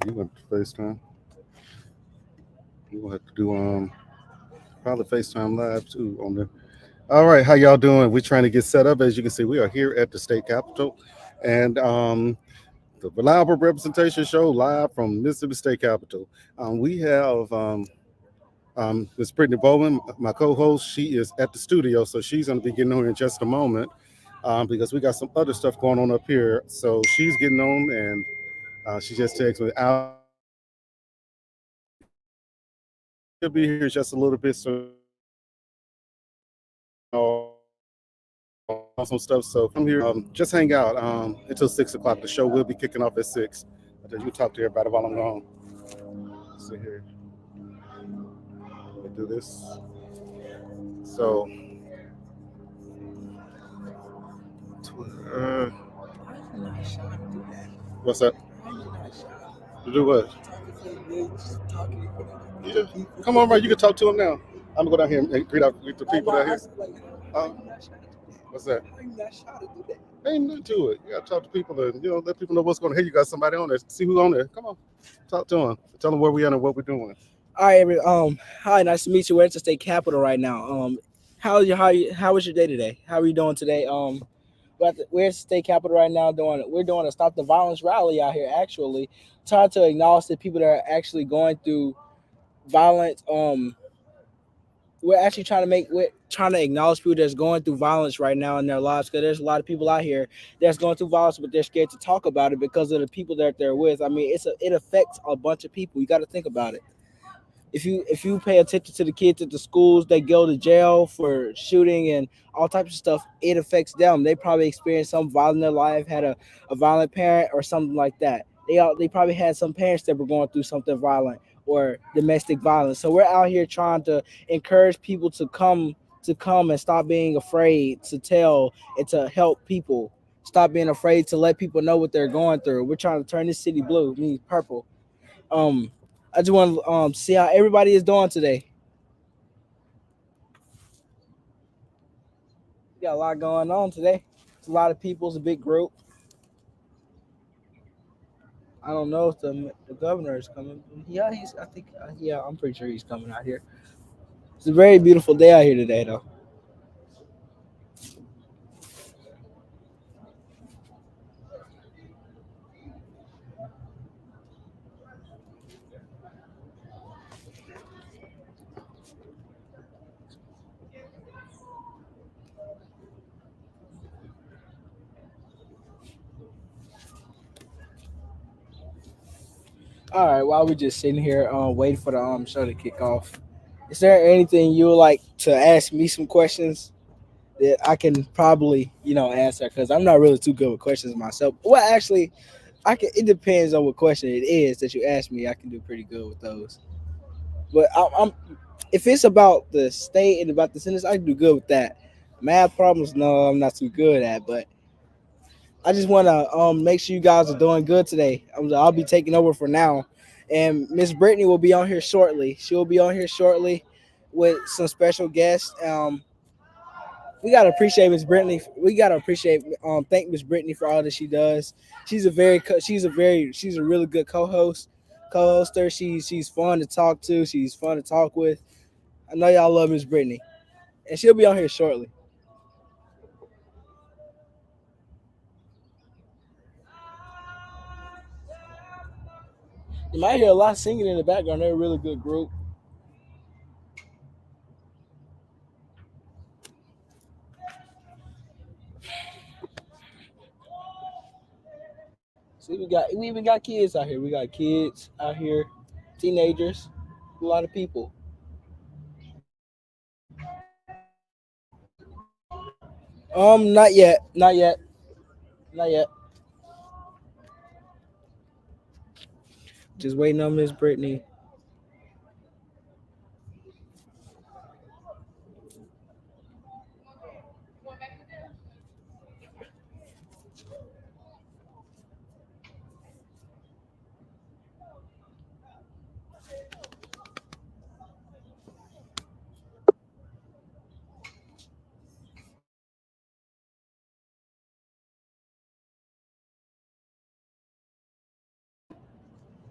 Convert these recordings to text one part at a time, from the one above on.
You want to FaceTime? You gonna have to do probably FaceTime live too on there. All right, how y'all doing? We're trying to get set up. As you can see, we are here at the state capitol, and the Reliable Representation Show live from Mississippi State Capitol. We have Ms. Brittany Bowman, my co-host. She is at the studio, so she's going to be getting on in just a moment because we got some other stuff going on up here. So she's getting on, and she just texted me. She'll be here just a little bit, so some stuff. So come here, just hang out until 6 o'clock. The show will be kicking off at 6. You talk to everybody while I'm gone. See here, let me do this. So, uh, what's that? To do what? Yeah. Come on, bro. You can talk to him now. I'm gonna go down here and greet the people down here. Uh, what's that? Ain't nothing to it. You gotta talk to people and let people know what's going on. Hey, you got somebody on there. See who's on there. Come on, talk to them. Tell them where we at and what we're doing. All right, hi, nice to meet you. We're at the state capitol right now. How was your day today? How are you doing today? We're at the state capitol right now. We're doing a stop the violence rally out here. Actually, trying to acknowledge the people that are actually going through violence. We're trying to acknowledge people that's going through violence right now in their lives, because there's a lot of people out here that's going through violence, but they're scared to talk about it because of the people that they're with. I mean, it affects a bunch of people. You got to think about it. If you pay attention to the kids at the schools, they go to jail for shooting and all types of stuff. It affects them. They probably experienced some violence in their life, had a violent parent or something like that. They probably had some parents that were going through something violent or domestic violence. So we're out here trying to encourage people to come and stop being afraid to tell and to help people. Stop being afraid to let people know what they're going through. We're trying to turn this city blue, means purple. Um, I just want to see how everybody is doing today. We got a lot going on today. It's a lot of people. It's a big group. I don't know if the governor is coming. Yeah, he's. I think. Yeah, I'm pretty sure he's coming out here. It's a very beautiful day out here today, though. All right, while we just sitting here, waiting for the show to kick off, is there anything you would like to ask me some questions that I can probably answer? Because I'm not really too good with questions myself. Well, actually, I can. It depends on what question it is that you ask me. I can do pretty good with those. But I'm if it's about the state and about the sentence, I can do good with that. Math problems, no, I'm not too good at. But I just want to make sure you guys are doing good today. I'll be taking over for now, and Miss Brittany will be on here shortly. She will be on here shortly with some special guests. We gotta appreciate Miss Brittany. We gotta appreciate thank Miss Brittany for all that she does. She's a really good co-hoster. She's fun to talk to. She's fun to talk with. I know y'all love Miss Brittany, and she'll be on here shortly. You might hear a lot of singing in the background. They're a really good group. See, we even got kids out here. We got kids out here, teenagers, a lot of people. Not yet, not yet, not yet. Just waiting on Miss Brittany.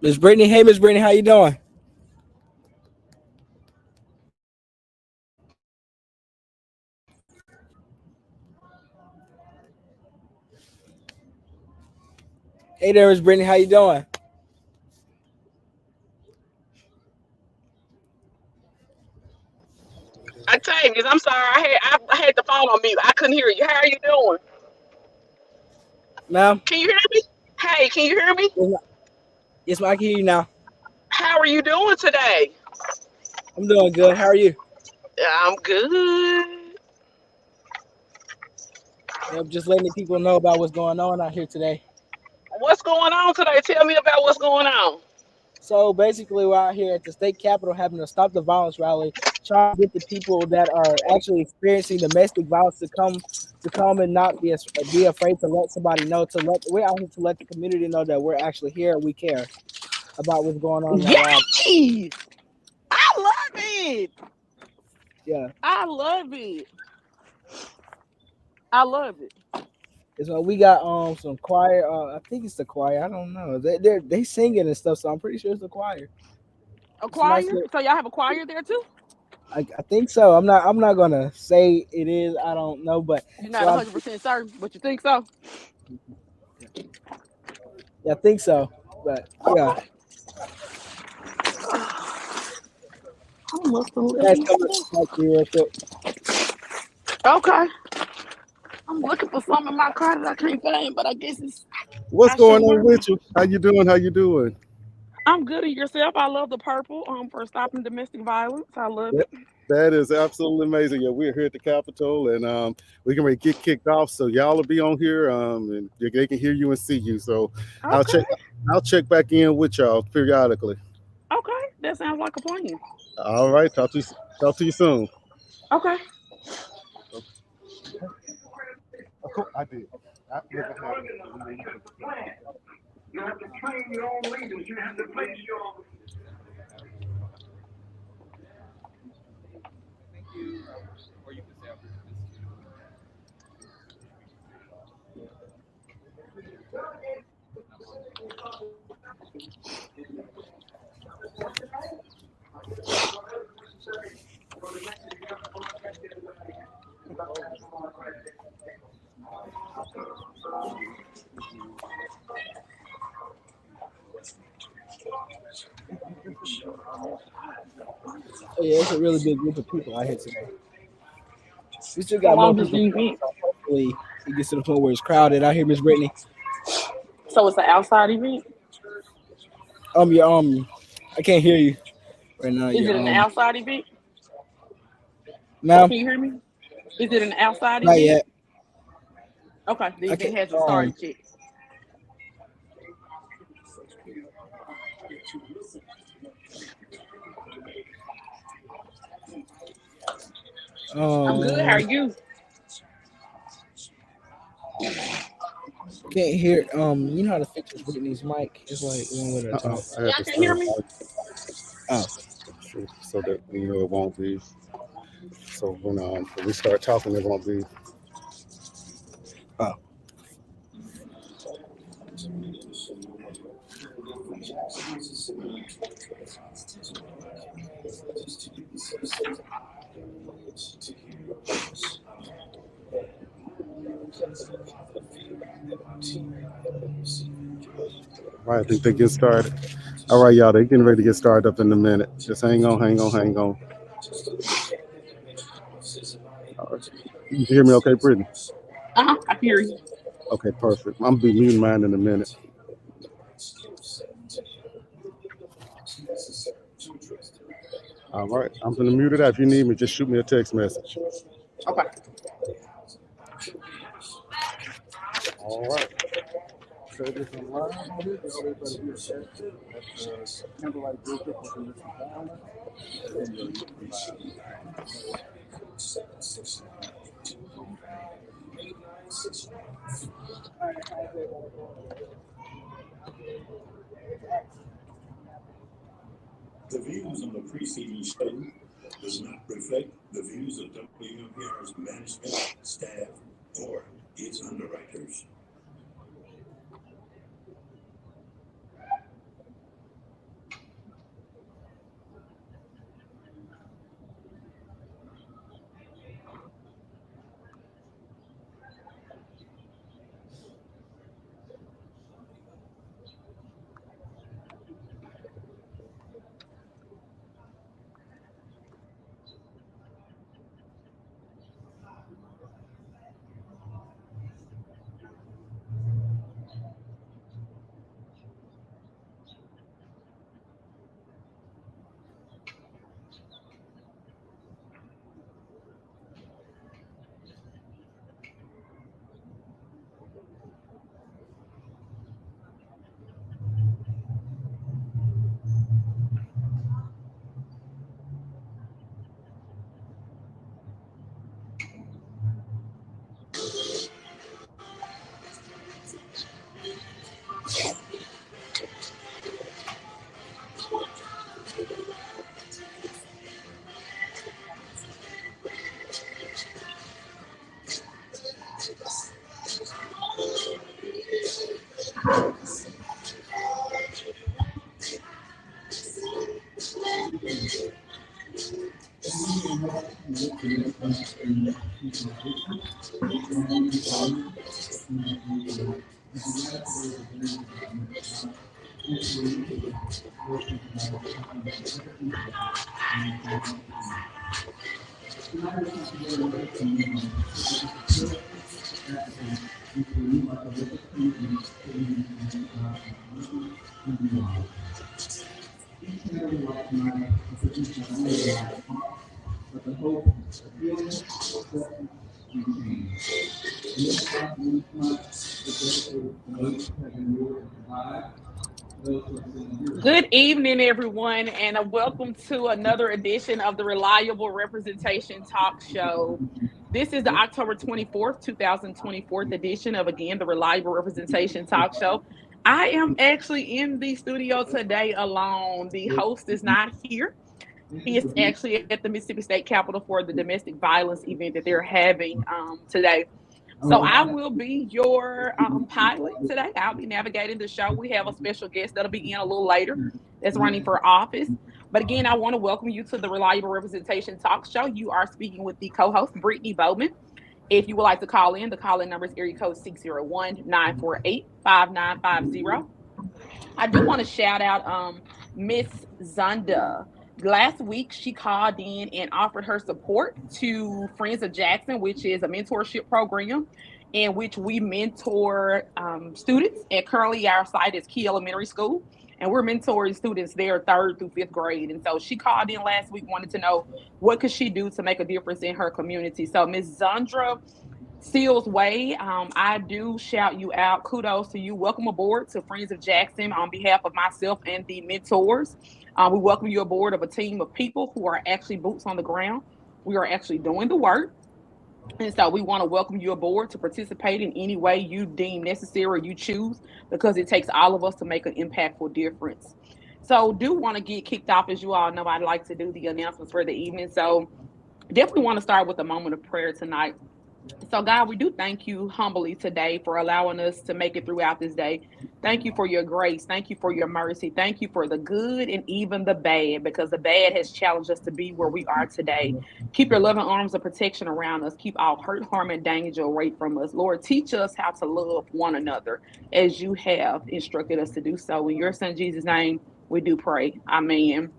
Miss Brittany. Hey, Miss Brittany, how you doing? Hey there, Miss Brittany, how you doing? Octavius, I'm sorry. I had the phone on mute. I couldn't hear you. How are you doing? Ma'am? Can you hear me? Hey, can you hear me? Yes, ma'am. Yes, ma'am, I can hear you now. How are you doing today? I'm doing good. How are you? I'm good. Yep, just letting the people know about what's going on out here today. What's going on today? Tell me about what's going on. So basically, we're out here at the state capitol having a stop the violence rally, trying to get the people that are actually experiencing domestic violence to come and not be afraid to let somebody know. We're out here to let the community know that we're actually here. We care about what's going on in our lives. Yay! I love it. Yeah. I love it. I love it. So we got some choir. I think it's the choir. I don't know. They singing and stuff. So I'm pretty sure it's the choir. A It's a choir? nice. So y'all have a choir there too? I think so. I'm not gonna say it is. I don't know, but You're so not 100% certain, but you think so? I think so. But yeah, I must have guys, listened coming to back here real quick. Okay. I'm looking for something in my car that I can't find, but I guess it's What's I should going on wear my with you? How you doing? How you doing? I'm good at yourself. I love the purple for stopping domestic violence. I love That, it. that is absolutely amazing. Yeah, we're here at the Capitol, and we can ready to get kicked off. So y'all will be on here, and they can hear you and see you. So I'll check. Okay. I'll check back in with y'all periodically. Okay. That sounds like a plan. All right. Talk to you soon. Okay. Of course, I did. You have to train your own leaders. You have to place your Oh yeah, it's a really big group of people out here today. We still How got more long is people the coming, event? so hopefully it gets to the point where it's crowded out here, Miss Brittany. So it's an outside event? Your I can't hear you right now. Is Your it an outside event? ma'am, Can you hear me? Is it an outside not event? yet. Okay. The I can't. event hasn't started yet. I'm good. How are Um, you? can't hear. You know how to fix Miss Brittany's mic? It's like one with her talk. I had Y'all to can hear start me? Oh, so that it won't be. So when we start talking, it won't be. oh. All right, I think they get started. All right, y'all, they getting ready to get started up in a minute. Just hang on, hang on, hang on. All right. You can hear me okay, Brittany? I hear you. Okay, perfect. I'm gonna be muting mine in a minute. All right, I'm gonna mute it out. If you need me, just shoot me a text message. Okay. All right. So this is live on here. Everybody be affected. That's Candlelight District for Domestic Violence. The views on the preceding show does not reflect the views of WMPR's management, staff, or its underwriters. Good evening, everyone, and welcome to another edition of the Reliable Representation Talk Show. This is the October 24th, 2024 edition of, again, the Reliable Representation Talk Show. I am actually in the studio today alone. The host is not here. He is actually at the Mississippi State Capitol for the domestic violence event that they're having today. So I will be your pilot today. I'll be navigating the show. We have a special guest that'll be in a little later that's running for office. But again, I want to welcome you to the Reliable Representation Talk Show. You are speaking with the co-host, Brittany Bowman. If you would like to call in, the call-in number is area code 601-948-5950. I do want to shout out Miss Zonda. Last week, she called in and offered her support to Friends of Jackson, which is a mentorship program in which we mentor students. And currently, our site is Key Elementary School, and we're mentoring students there 3rd through 5th grade. And so she called in last week, wanted to know what could she do to make a difference in her community. So Miss Zondra Seals Way, I do shout you out. Kudos to you. Welcome aboard to Friends of Jackson on behalf of myself and the mentors. We welcome you aboard of a team of people who are actually boots on the ground. We are actually doing the work. And so we want to welcome you aboard to participate in any way you deem necessary or you choose, because it takes all of us to make an impactful difference. So do want to get kicked off. As you all know, I'd like to do the announcements for the evening. So definitely want to start with a moment of prayer tonight. So God, we do thank you humbly today for allowing us to make it throughout this day. Thank you for your grace. Thank you for your mercy. Thank you for the good and even the bad, because the bad has challenged us to be where we are today. Keep your loving arms of protection around us. Keep all hurt, harm, and danger away from us. Lord, teach us how to love one another as you have instructed us to do so. In your son Jesus' name, we do pray. Amen.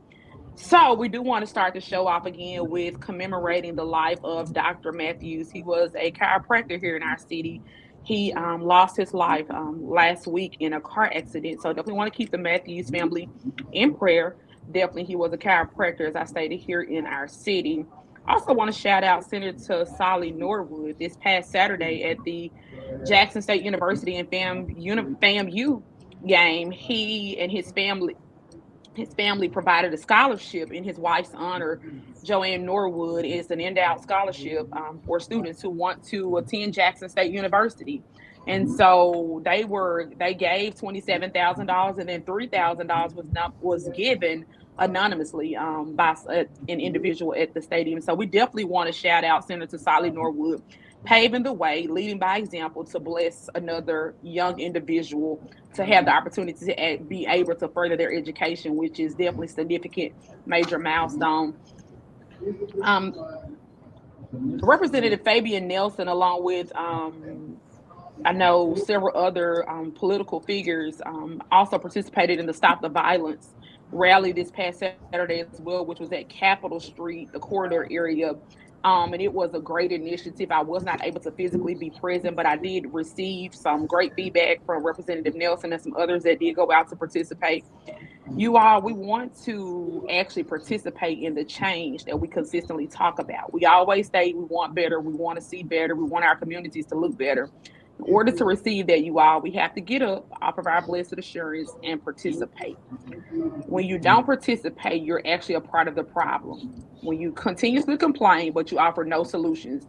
So we do want to start the show off again with commemorating the life of Dr. Matthews. He was a chiropractor here in our city. He lost his life last week in a car accident. So definitely want to keep the Matthews family in prayer. Definitely, he was a chiropractor, as I stated, here in our city. Also want to shout out Senator Solly Norwood this past Saturday at the Jackson State University and FAMU game. He and his family provided a scholarship in his wife's honor. Joanne Norwood is an endowed scholarship for students who want to attend Jackson State University. And so they gave $27,000, and then $3,000 was given anonymously by an individual at the stadium. So we definitely want to shout out Senator Solly Norwood, paving the way, leading by example to bless another young individual to have the opportunity to be able to further their education, which is definitely significant, major milestone. Representative Fabian Nelson, along with I know several other political figures, also participated in the Stop the Violence rally this past Saturday as well, which was at Capitol Street, the corridor area. And it was a great initiative. I was not able to physically be present, but I did receive some great feedback from Representative Nelson and some others that did go out to participate. You all, we want to actually participate in the change that we consistently talk about. We always say we want better, we want to see better, we want our communities to look better. In order to receive that, you all, we have to get up off of our blessed assurance and participate. When you don't participate, you're actually a part of the problem. When you continuously complain, but you offer no solutions,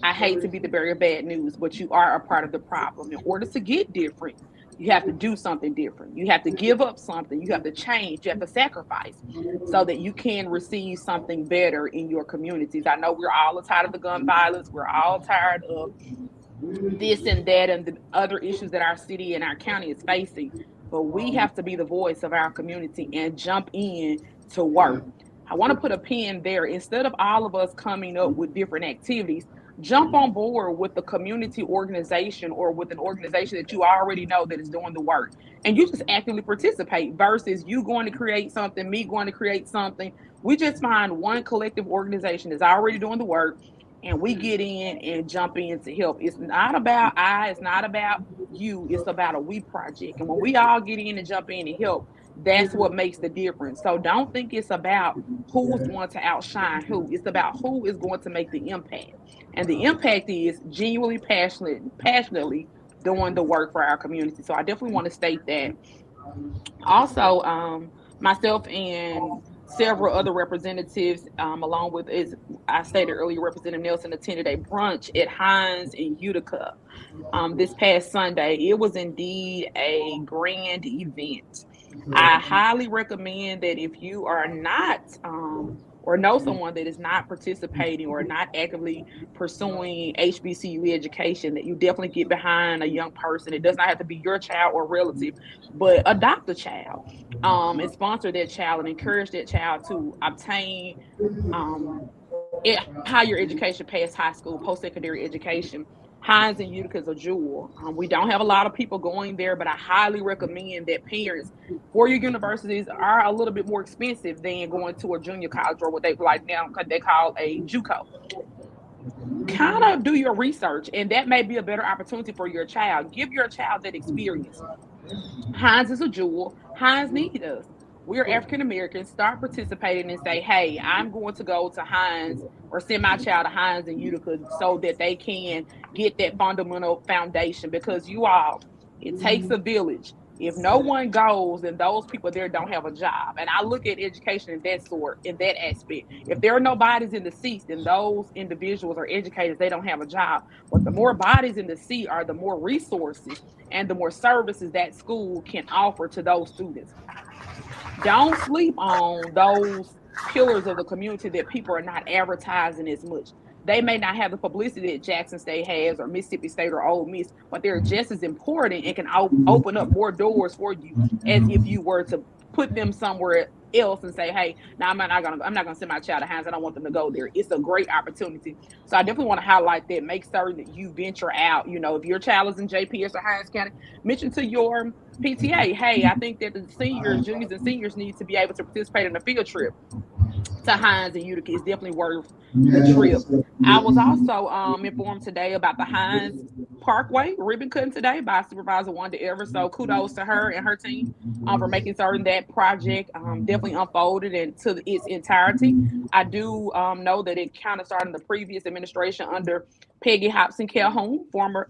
I hate to be the bearer of bad news, but you are a part of the problem. In order to get different, you have to do something different. You have to give up something. You have to change. You have to sacrifice so that you can receive something better in your communities. I know we're all tired of the gun violence. We're all tired of this and that and the other issues that our city and our county is facing. But we have to be the voice of our community and jump in to work. I want to put a pin there. Instead of all of us coming up with different activities, jump on board with the community organization or with an organization that you already know that is doing the work. And you just actively participate versus you going to create something, me going to create something. We just find one collective organization that's already doing the work and we get in and jump in to help. It's not about I, it's not about you, it's about a we project. And when we all get in and jump in and help, that's what makes the difference. So don't think it's about who's going to outshine who. It's about who is going to make the impact. And the impact is genuinely passionately doing the work for our community. So I definitely want to state that. Also, myself and several other representatives, along with, as I stated earlier, Representative Nelson attended a brunch at Hines in Utica this past Sunday. It was indeed a grand event. I highly recommend that if you are not or know someone that is not participating or not actively pursuing HBCU education, that you definitely get behind a young person. It does not have to be your child or relative, but adopt a child and sponsor that child and encourage that child to obtain higher education past high school, post-secondary education. Hines and Utica is a jewel. We don't have a lot of people going there, but I highly recommend that parents, four-year universities are a little bit more expensive than going to a junior college or what they like now they call a JUCO. Kind of do your research, and that may be a better opportunity for your child. Give your child that experience. Hines is a jewel. Hines needs us. We're African Americans. Start participating and say, hey, I'm going to go to Hines or send my child to Hines and Utica so that they can get that fundamental foundation. Because you all, it takes a village. If no one goes, then those people there don't have a job. And I look at education in that sort, in that aspect. If there are no bodies in the seats, then those individuals or educators, they don't have a job. But the more bodies in the seat are the more resources and the more services that school can offer to those students. Don't sleep on those pillars of the community that people are not advertising as much. They may not have the publicity that Jackson State has or Mississippi State or Ole Miss, but they're just as important and can open up more doors for you as if you were to put them somewhere else and say, hey, now I'm not gonna send my child to Hines. I don't want them to go there. It's a great opportunity. So I definitely want to highlight that. Make certain that you venture out. You know, if your child is in JPS or Hines County, mention to your PTA, hey, I think that the seniors, juniors, and seniors need to be able to participate in a field trip to Hines and Utica. Is definitely worth the trip. I was also informed today about the Hines Parkway ribbon cutting today by Supervisor Wanda Evers. So kudos to her and her team for making certain that project definitely unfolded into its entirety. I do know that it kind of started in the previous administration under Peggy Hobson Calhoun, former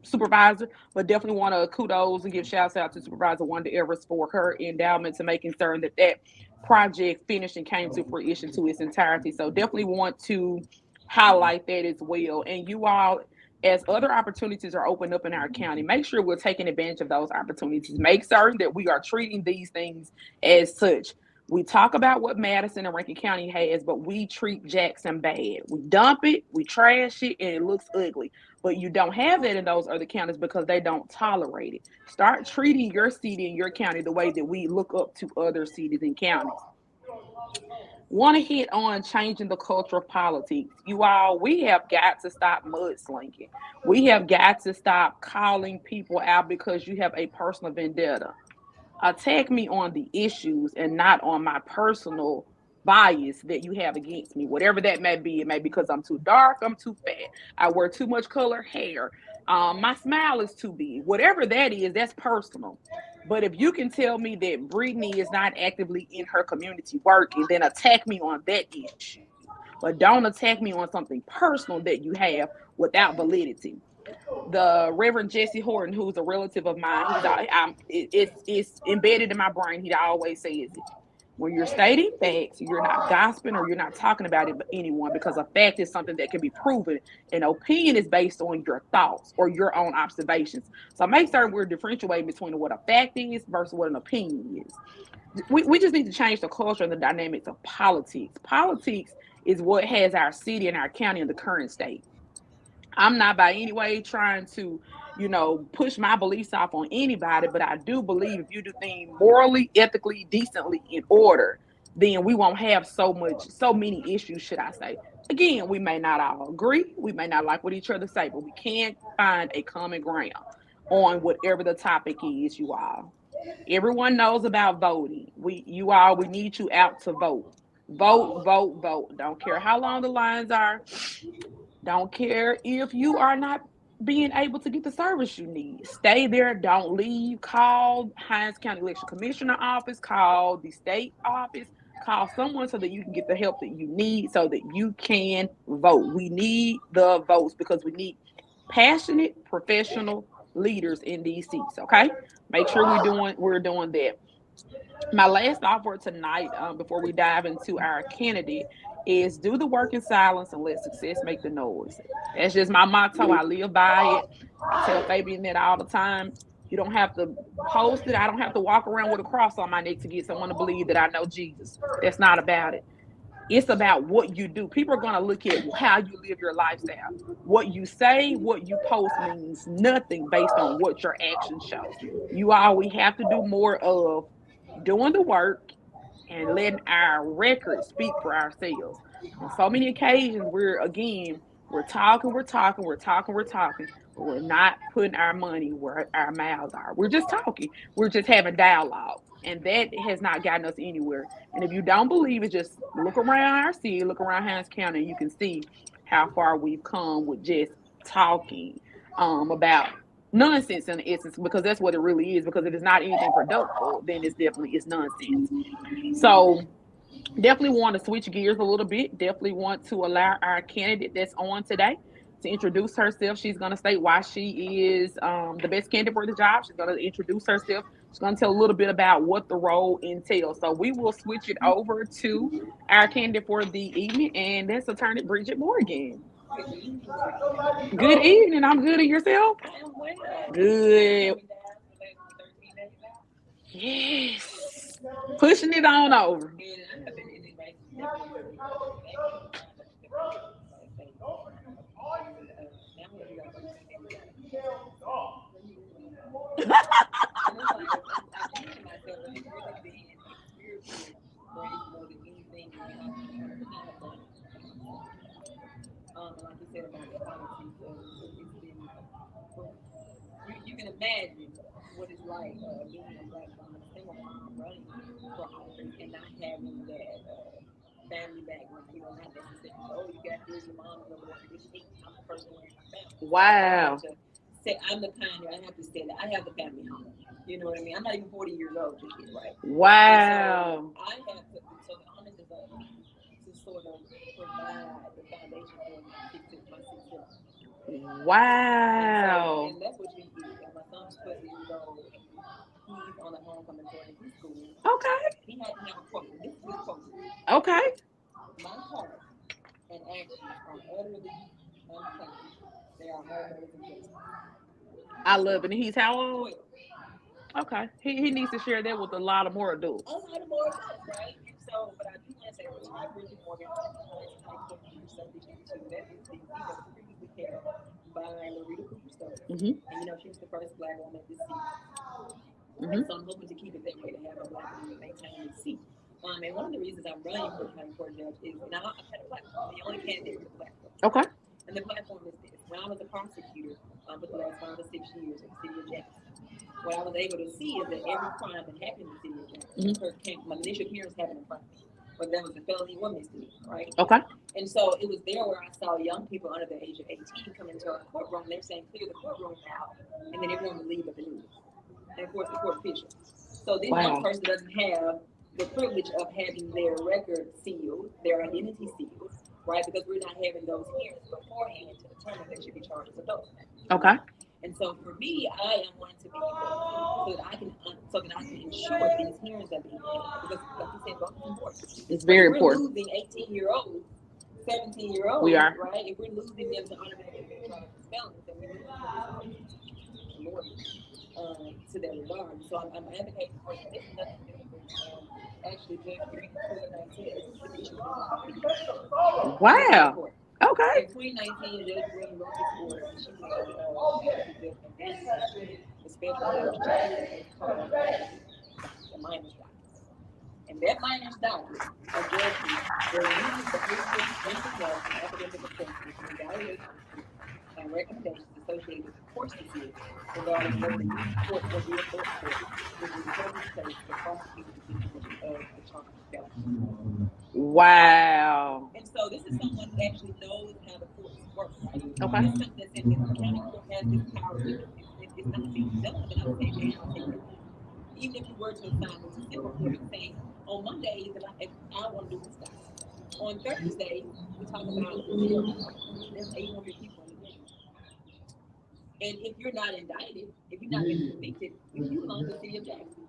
supervisor, but definitely want to kudos and give shouts out to Supervisor Wanda Evers for her endowment to making certain that that project finished and came to fruition to its entirety. So definitely want to highlight that as well. And you all, as other opportunities are opened up in our county, make sure we're taking advantage of those opportunities. Make certain that we are treating these things as such. We talk about what Madison and Rankin County has, but we treat Jackson bad. We dump it, we trash it, and it looks ugly. But you don't have that in those other counties because they don't tolerate it. Start treating your city and your county the way that we look up to other cities and counties. Want to hit on changing the culture of politics. You all, we have got to stop mudslinging. We have got to stop calling people out because you have a personal vendetta. Attack me on the issues and not on my personal bias that you have against me, whatever that may be. It may be because I'm too dark, I'm too fat, I wear too much color hair, my smile is too big, whatever that is, that's personal. But if you can tell me that Brittany is not actively in her community working, then attack me on that issue, but don't attack me on something personal that you have without validity. The Reverend Jesse Horton, who's a relative of mine, it's embedded in my brain. He always says it. When you're stating facts, you're not gossiping or you're not talking about it anyone, because a fact is something that can be proven. An opinion is based on your thoughts or your own observations. So make certain we're differentiating between what a fact is versus what an opinion is. We just need to change the culture and the dynamics of politics. Politics is what has our city and our county in the current state. I'm not by any way trying to, push my beliefs off on anybody, but I do believe if you do things morally, ethically, decently, in order, then we won't have so many issues, should I say. Again, we may not all agree, we may not like what each other say, but we can find a common ground on whatever the topic is, you all. Everyone knows about voting. We need you out to vote. Vote, vote, vote. Don't care how long the lines are. Don't care if you are not being able to get the service you need. Stay there. Don't leave. Call Hinds County Election Commissioner office. Call the state office. Call someone so that you can get the help that you need so that you can vote. We need the votes because we need passionate, professional leaders in these seats. Okay, make sure we're doing that. My last thought for tonight, before we dive into our candidate, is do the work in silence and let success make the noise. That's just my motto. I live by it. I tell Fabian that all the time. You don't have to post it. I don't have to walk around with a cross on my neck to get someone to believe that I know Jesus. That's not about it. It's about what you do. People are going to look at how you live your lifestyle. What you say, what you post means nothing based on what your actions show. We have to do more of doing the work and letting our records speak for ourselves. On so many occasions, we're talking, but we're not putting our money where our mouths are. We're just talking. We're just having dialogue. And that has not gotten us anywhere. And if you don't believe it, just look around our city, look around Hinds County, and you can see how far we've come with just talking about nonsense in essence, because that's what it really is. Because if it's not anything productive, then it's nonsense. So definitely want to switch gears a little bit. Definitely want to allow our candidate that's on today to introduce herself. She's going to state why she is the best candidate for the job. She's going to introduce herself. She's going to tell a little bit about what the role entails. So we will switch it over to our candidate for the evening, and that's Attorney Bridget Morgan. Good evening. I'm good. And yourself? Good. Yes. Pushing it on over. Like you said about the politics, it's been, you can imagine what it's like being a black woman, a single mom running for office and not having that family background. You know, not necessarily, oh, you got this, your mom is over there. It's me. I'm the person in my family. Wow. I'm the kind I have to say that I have the family home. You know what I mean? I'm not even 40 years old just yet, right? Wow. So I have to, so the honor is to sort of provide the foundation for my six. Wow. And that's what we do. My son's 12 years old. He's on a homecoming tour in his school. Okay. He had to have a quote. This is his quote. Okay. My heart and actions are utterly unplanned. They are always in. I love it. And he's how old? 12. Okay. He needs to share that with a lot of more adults. A lot of more adults, right? And so, but I do want to say, Bridget Morgan, that is the previously held by Loretta Cooper Stokes. And you know, she was the first black woman at this seat. And so I'm hoping to keep it that way, to have a black woman maintain this seat. And one of the reasons I'm running for county court judge is now I've had a platform. The only candidate with a platform. Okay. And the platform is this. When I was a prosecutor for the last 5 or 6 years in the city of Jackson, what I was able to see is that every crime that happened in the city of Jackson, my initial appearance happened in front of me. But that was a felony or misdemeanor, right? Okay. And so it was there where I saw young people under the age of 18 come into our courtroom. They're saying, clear the courtroom out. And then everyone would leave but the news. And of course, the court officials. So this young person doesn't have the privilege of having their record sealed, their identity sealed, right? Because we're not having those hearings beforehand to determine they should be charged as adults. Okay. And so for me, I am wanting to be able so that I can ensure these hearings are being had. Because like you said, voting is important. It's very important. We're losing 18-year-olds, 17-year-olds, we are. Right? If we're losing them to automatic felons, then we're losing lawyers to that regard. So I'm advocating for this. This is nothing new. Actually, Judge Green in 2019 Wow. Okay. In 2019, Judge Green wrote this order, and she was the special judge the minor strikes. And that minus docket of judgment will use the results and academic assessments and evaluation and recommendations associated with the course decision regarding whether the court or the appellate court will be present state to prosecute the disposition of the charged felon. Wow. And so this is someone who actually knows how the courts work, right? Okay. It's something that's in the county court has this power with it. It's not being done, but I'm saying, hey, I'll take it. Even if you were to assign it to civil court and saying, on Mondays, if I want to do this stuff. On Thursday, we talk about there's 800 people in the room. And if you're not indicted, if you're not been convicted, you belong to the city of Jackson.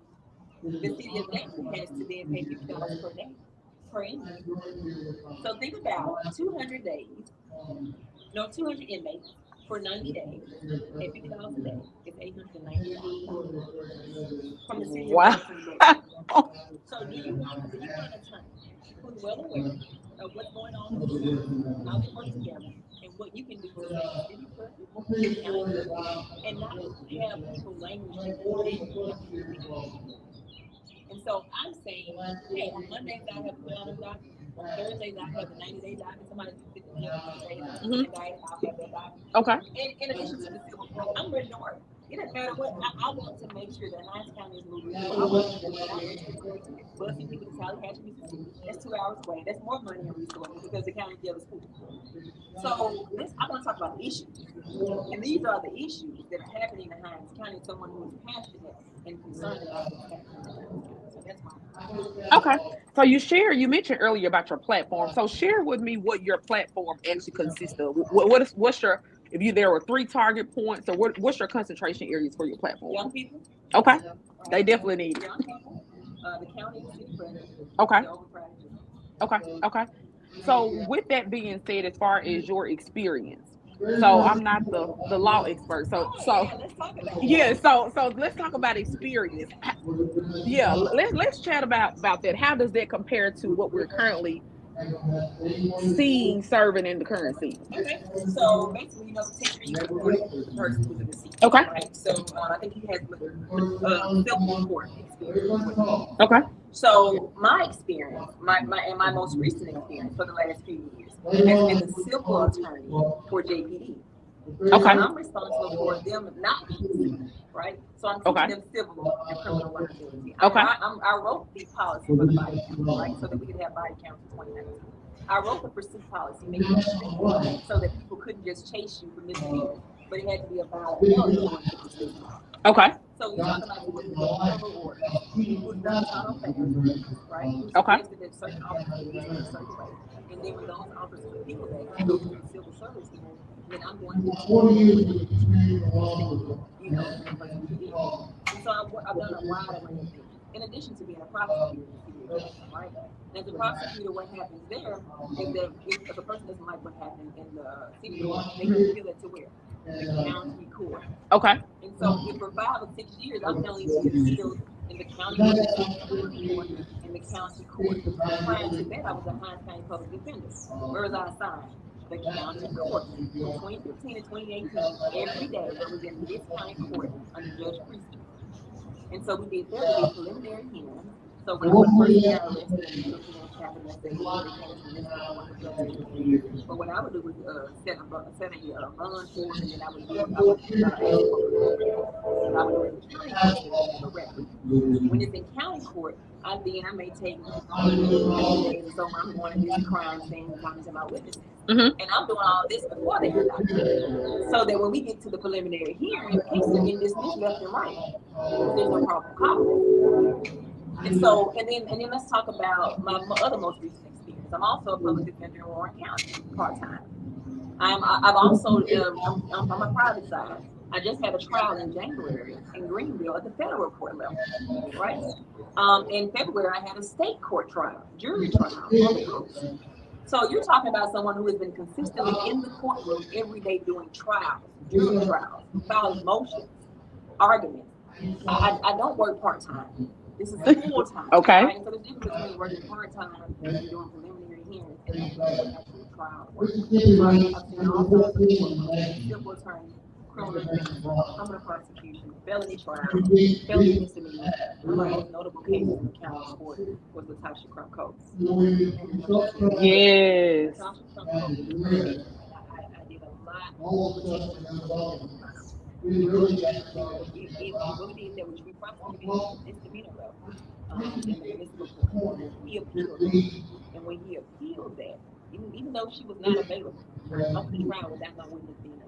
The city of Jackson has to then pay $50 per day, per inmate. So think about 200 inmates for 90 days at $50 a day. It's $890 from the city of Jackson. So do you want an attorney who's well aware of what's going on in the city, how they work together, and what you can do to save city clerk and not have people language. And so I'm saying, hey, on Mondays I have a docket, on Thursdays I have a 90-day docket, somebody do 50 days, I'll have that docket. Okay. And in addition to the civil court, I'm ready to work. It doesn't matter what, I want to make sure that Hinds County is moving. I want to busing people to Tallahatchie, Mississippi. That's 2 hours away. That's more money and resources because the county jail is full. So I want to talk about issues. And these are the issues that are happening in Hinds County. Someone who is passionate and concerned about this happening. So that's my Okay. So you mentioned earlier about your platform. So share with me what your platform actually consists of. What's your, if there were 3 target points, or what's your concentration areas for your platform? young people. Okay. They definitely need it. Young people, the county and city president. Okay. The overcrowded jail. Okay. So with that being said, as far as your experience, so I'm not the law expert. So yeah, so let's talk about experience. Yeah, let's chat about that. How does that compare to what we're currently seeing serving in the current season? Okay, so basically, the teacher you the person who's in the seat. Okay. Right. So I think he has civil court experience. Okay. So my experience, my most recent experience for the last few years has been the civil attorney for JPD. Okay. So I'm responsible for them not being sued, right? So I'm teaching them civil and criminal liability. Okay. I wrote the policy for the body count, right? So that we could have body counts in 2019. I wrote the pursuit policy, making it so that people couldn't just chase you for misdemeanors, but it had to be about Okay. So we talk about who's the order, who's done auto fast, right? Who's Okay. that certain officers in a certain way. And then when those officers people that go through civil service, then I'm going to and so I've done a wide array of things. In addition to being a prosecutor, right? As a prosecutor, what happens there is that if a person doesn't like what happened in the city court, they can appeal it to where? The county court. Okay. And so for 5 or 6 years, I'm telling you appeals in the county court and the county court. Prior to that, I was a Hinds County public defender. Where was I assigned? The county court. From 2015 to 2018, every day I was in this county court under Judge Priestley. And so we did that preliminary hearing. So when I was first got arrested, but what I would do was set a bond for it, and then I would do it in county court. When it's in county court, I may take days so I'm going to this crime scene and talking to my witnesses. Mm-hmm. And I'm doing all this before they get out. So that when we get to the preliminary hearing, cases are getting dismissed left and right. There's no problem cause. And so, and then let's talk about my other most recent experience. I'm also a public defender in Warren County part-time. I'm a private side. I just had a trial in January in Greenville at the federal court level, right? In February, I had a state court trial, jury trial on the books. So you're talking about someone who has been consistently in the courtroom every day doing trials, jury trials, filing motions, arguments. I don't work part-time. This is full-time. Okay. Right? So the difference between working part-time and doing preliminary hearings and actual trial work. So I've seen all sorts of people, civil attorney, criminal defense, criminal prosecution, felony trial, felony misdemeanor. One of the most notable cases in county court was Latasha Crump Coates. Yes. Latasha Crump Coates was really, I did a lot of protection. If you believe that which we prosecuted misdemeanor level in the municipal court, he appealed it. And when he appealed that, even though she was not available, off the trial without no witness being available,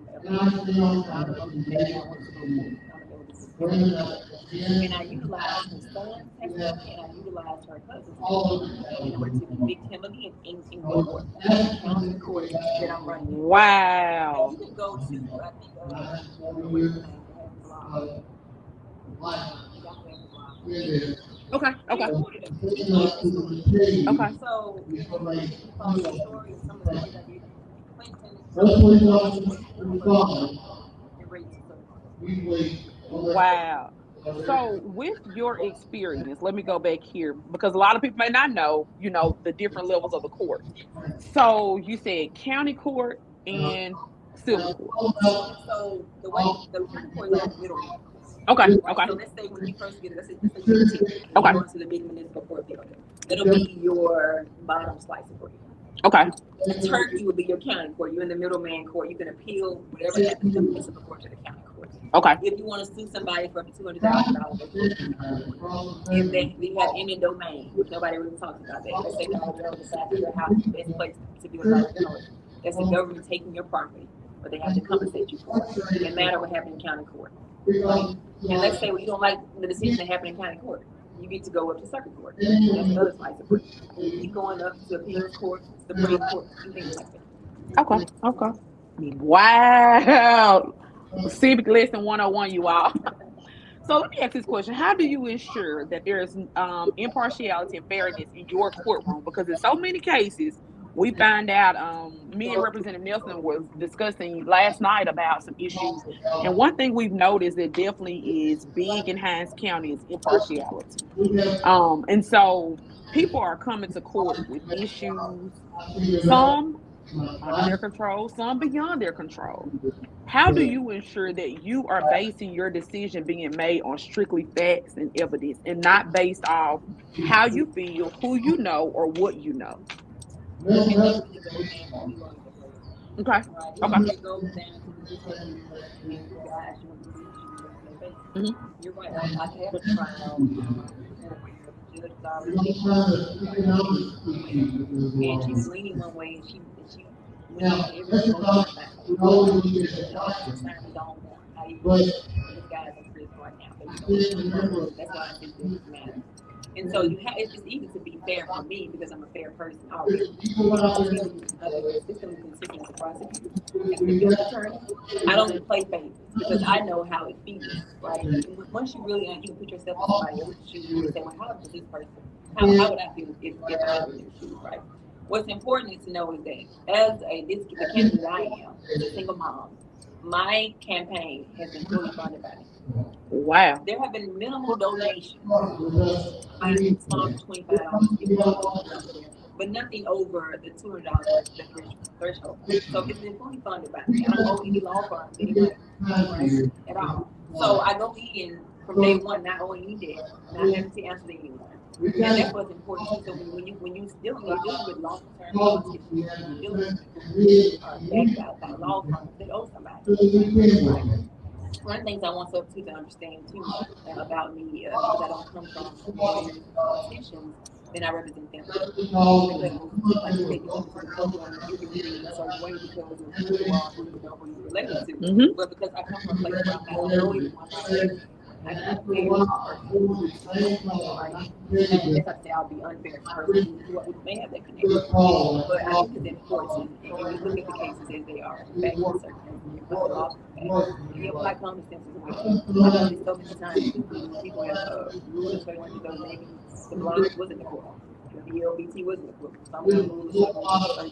and I utilized her son's testimony and I utilized her cousin's testimony in order to convict him again in court, county court that I'm running. Wow. You can go to, I think, Okay. Okay. Okay. So, follow the story of some of the things I did. Clinton, Wow. So, with your experience, let me go back here because a lot of people may not know, the different levels of the court. So, you said county court and civil court. So, the way the county court is like the middle. Okay. Right? Okay. So let's say when you first get it, let's say you're 10, Okay. you go to the big municipal court building. That'll be your bottom slice of court. Okay. The turkey will be your county court. You're in the middleman court. You can appeal whatever happens in the municipal court to the county court. Okay. If you want to sue somebody for $200,000, if they have eminent domain, which nobody really talks about that, let's say the decides your house is the best place to do a that's the government taking your property, but they have to compensate you for it. No matter what happened in county court. And let's say, well, you don't like the decision that happened in county court. You get to go up to circuit court. That's another slice of court. You keep going up to appeals court, Supreme Court, and things like that. Okay. Okay. Wow. Civic lesson 101, you all. So let me ask this question. How do you ensure that there is impartiality and fairness in your courtroom? Because in so many cases, we find out, me and Representative Nelson was discussing last night about some issues. And one thing we've noticed that definitely is big in Hinds County is impartiality. And so people are coming to court with issues, some under their control, some beyond their control. How do you ensure that you are basing your decision being made on strictly facts and evidence and not based off how you feel, who you know, or what you know? Okay. Okay. You're right. I had a trial. And she was leaning one way, and she went on every this guy's in prison right now. That's why I think this matters. And so it's just easy to be fair for me because I'm a fair person already. The system is consistent to prosecute. As the U.S. attorney, I don't play favorites because I know how it feels, right? Once you really you can put yourself in somebody else's shoes and say, well, how does this person, how would I feel if I was in their shoes, right? What's important is to know is that as the candidate I am, as a single mom, my campaign has been fully funded by me. Wow. There have been minimal donations. I small $25, but nothing over the $200 threshold. So it's been fully funded by me. I don't owe any law firms anybody, right, at all. So I go in from day one, not owing any debt, not having to answer to anyone. And that's what's important. So when you're dealing with long-term politics, you're dealing with backed out by law firms that owe somebody. Right? One of the things I want folks to understand too about me, because I don't come from politicians, then I represent them. Because like you say, you can be in a certain way because of who you are, who you know, who you're related to. Mm-hmm. But because I come from a place where I'm not always I can't be I'll be unfair to person who may have that connection. But I think it's important, and when you look at the cases as they are, in fact, certain things, you put the law and you apply common sense as well. I know this so many times people have rules they want to go, maybe the blind wasn't the court. The LBT wasn't the court. Some of the rules are that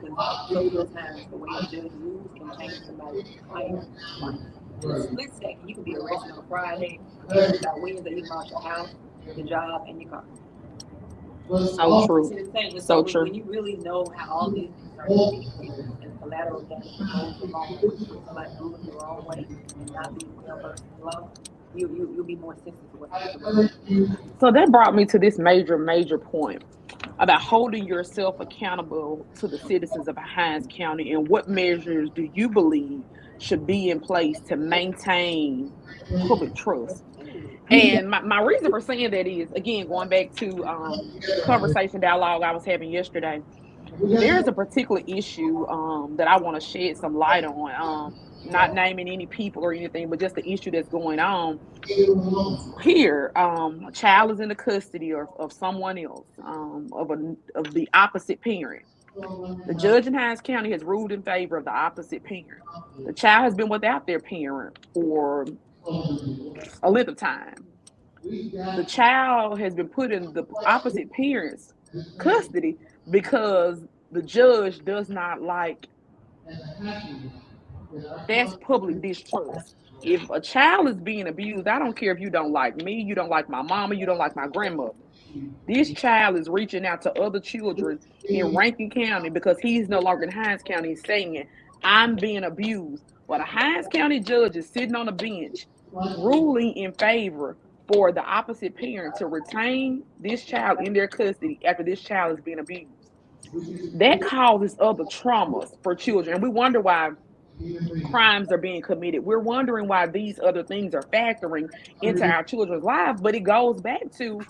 because so many times the way a judge rules can change somebody's life. Split second, you can be arrested on Friday, and by Wednesday you lost your house, your job, and your car. So true. See the thing is, So so true. when you really know how all these things are connected and collateral damage that goes along with somebody moving the wrong way and not being well versed in law, you'll be more sensitive to what's happening. So that brought me to this major point about holding yourself accountable to the citizens of Hinds County, and what measures do you believe should be in place to maintain public trust? And my reason for saying that is, again, going back to the conversation dialogue I was having yesterday, there's a particular issue that I want to shed some light on. Not naming any people or anything, but just the issue that's going on here. A child is in the custody of someone else, of the opposite parent. The judge in Hinds County has ruled in favor of the opposite parent. The child has been without their parent for a length of time. The child has been put in the opposite parent's custody because the judge does not like. That's public distrust. If a child is being abused, I don't care if you don't like me, you don't like my mama, you don't like my grandmother. This child is reaching out to other children in Rankin County because he's no longer in Hinds County, saying, I'm being abused. But a Hinds County judge is sitting on a bench ruling in favor for the opposite parent to retain this child in their custody after this child is being abused. That causes other traumas for children. And we wonder why crimes are being committed. We're wondering why these other things are factoring into our children's lives. But it goes back to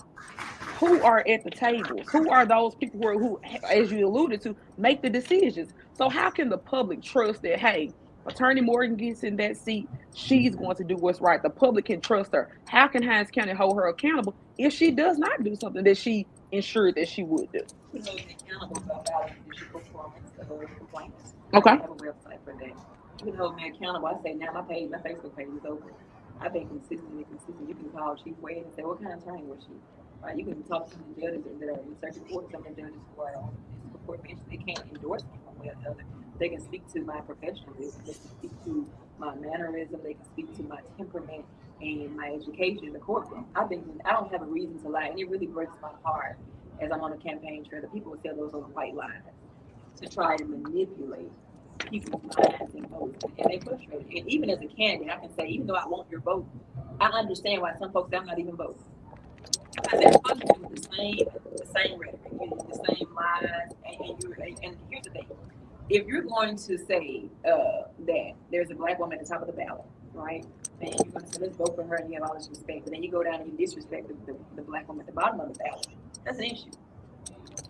who are at the tables, who are those people who, as you alluded to, make the decisions. So how can the public trust that, hey, Attorney Morgan gets in that seat, she's going to do what's right? The public can trust her. How can Hinds County hold her accountable if she does not do something that she ensured that she would do? You know, accountable about judicial performance of complaints. Okay. I have a website for that. You can hold me accountable. I say now my Facebook page is open. I've been consistently consistent. You can call Chief Wade and say, what kind of attorney was she? Right? You can talk to the judges that are in circuit court, some of the judges who are on the court bench. They can't endorse me one way or the other. They can speak to my professionalism. They can speak to my mannerism. They can speak to my temperament and my education in the courtroom. I don't have a reason to lie, and it really breaks my heart as I'm on a campaign trail that people will tell those little white lies to try to manipulate people's minds and votes, and they frustrated. And even as a candidate, I can say, even though I want your vote, I understand why some folks say I'm not even voting. I said, fuck you with the same rhetoric, the same lies, and here's the thing: if you're going to say that there's a black woman at the top of the ballot, right, and you're going to say let's vote for her, and you have all this respect, but then you go down and you disrespect the black woman at the bottom of the ballot, that's an issue.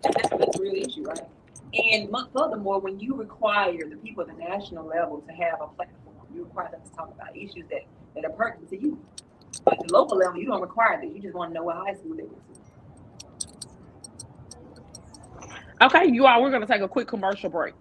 That's a real issue, right? And furthermore, when you require the people at the national level to have a platform, you require them to talk about issues that are pertinent to you. But at the local level, you don't require that. You just want to know what high school they went to. Okay, you all, we're going to take a quick commercial break.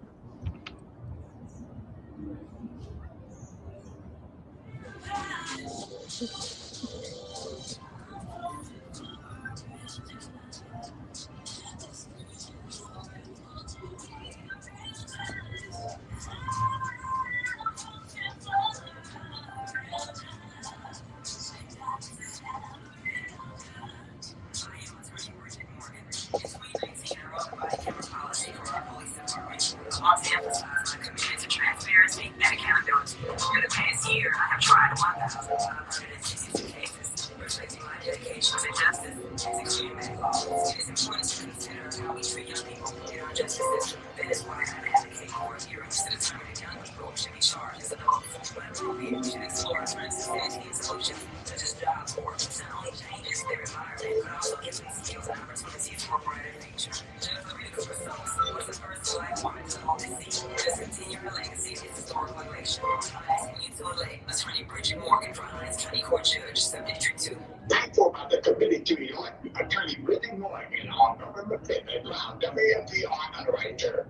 Transparency and accountability. In the past year, I have tried 1,562 cases, reflecting my dedication to justice and extreme laws. It is important to consider how we treat young people in our justice system. That is why I advocate for hearings to determine if young people should be charged as adults. When appropriate, we should explore alternative solutions such as job work, not only changes their environment, but also gives them skills and opportunities for a brighter future. Jennifer Rita Cooper Stokes was the first black woman to hold this seat. Let's continue her legacy of historical election. I'm asking you to elect Attorney Bridget Morgan for Hinds County Court Judge, Subdistrict 2. Therefore, by the committee to elect Attorney Bridget Morgan on November 5th at Brown WMT underwriter.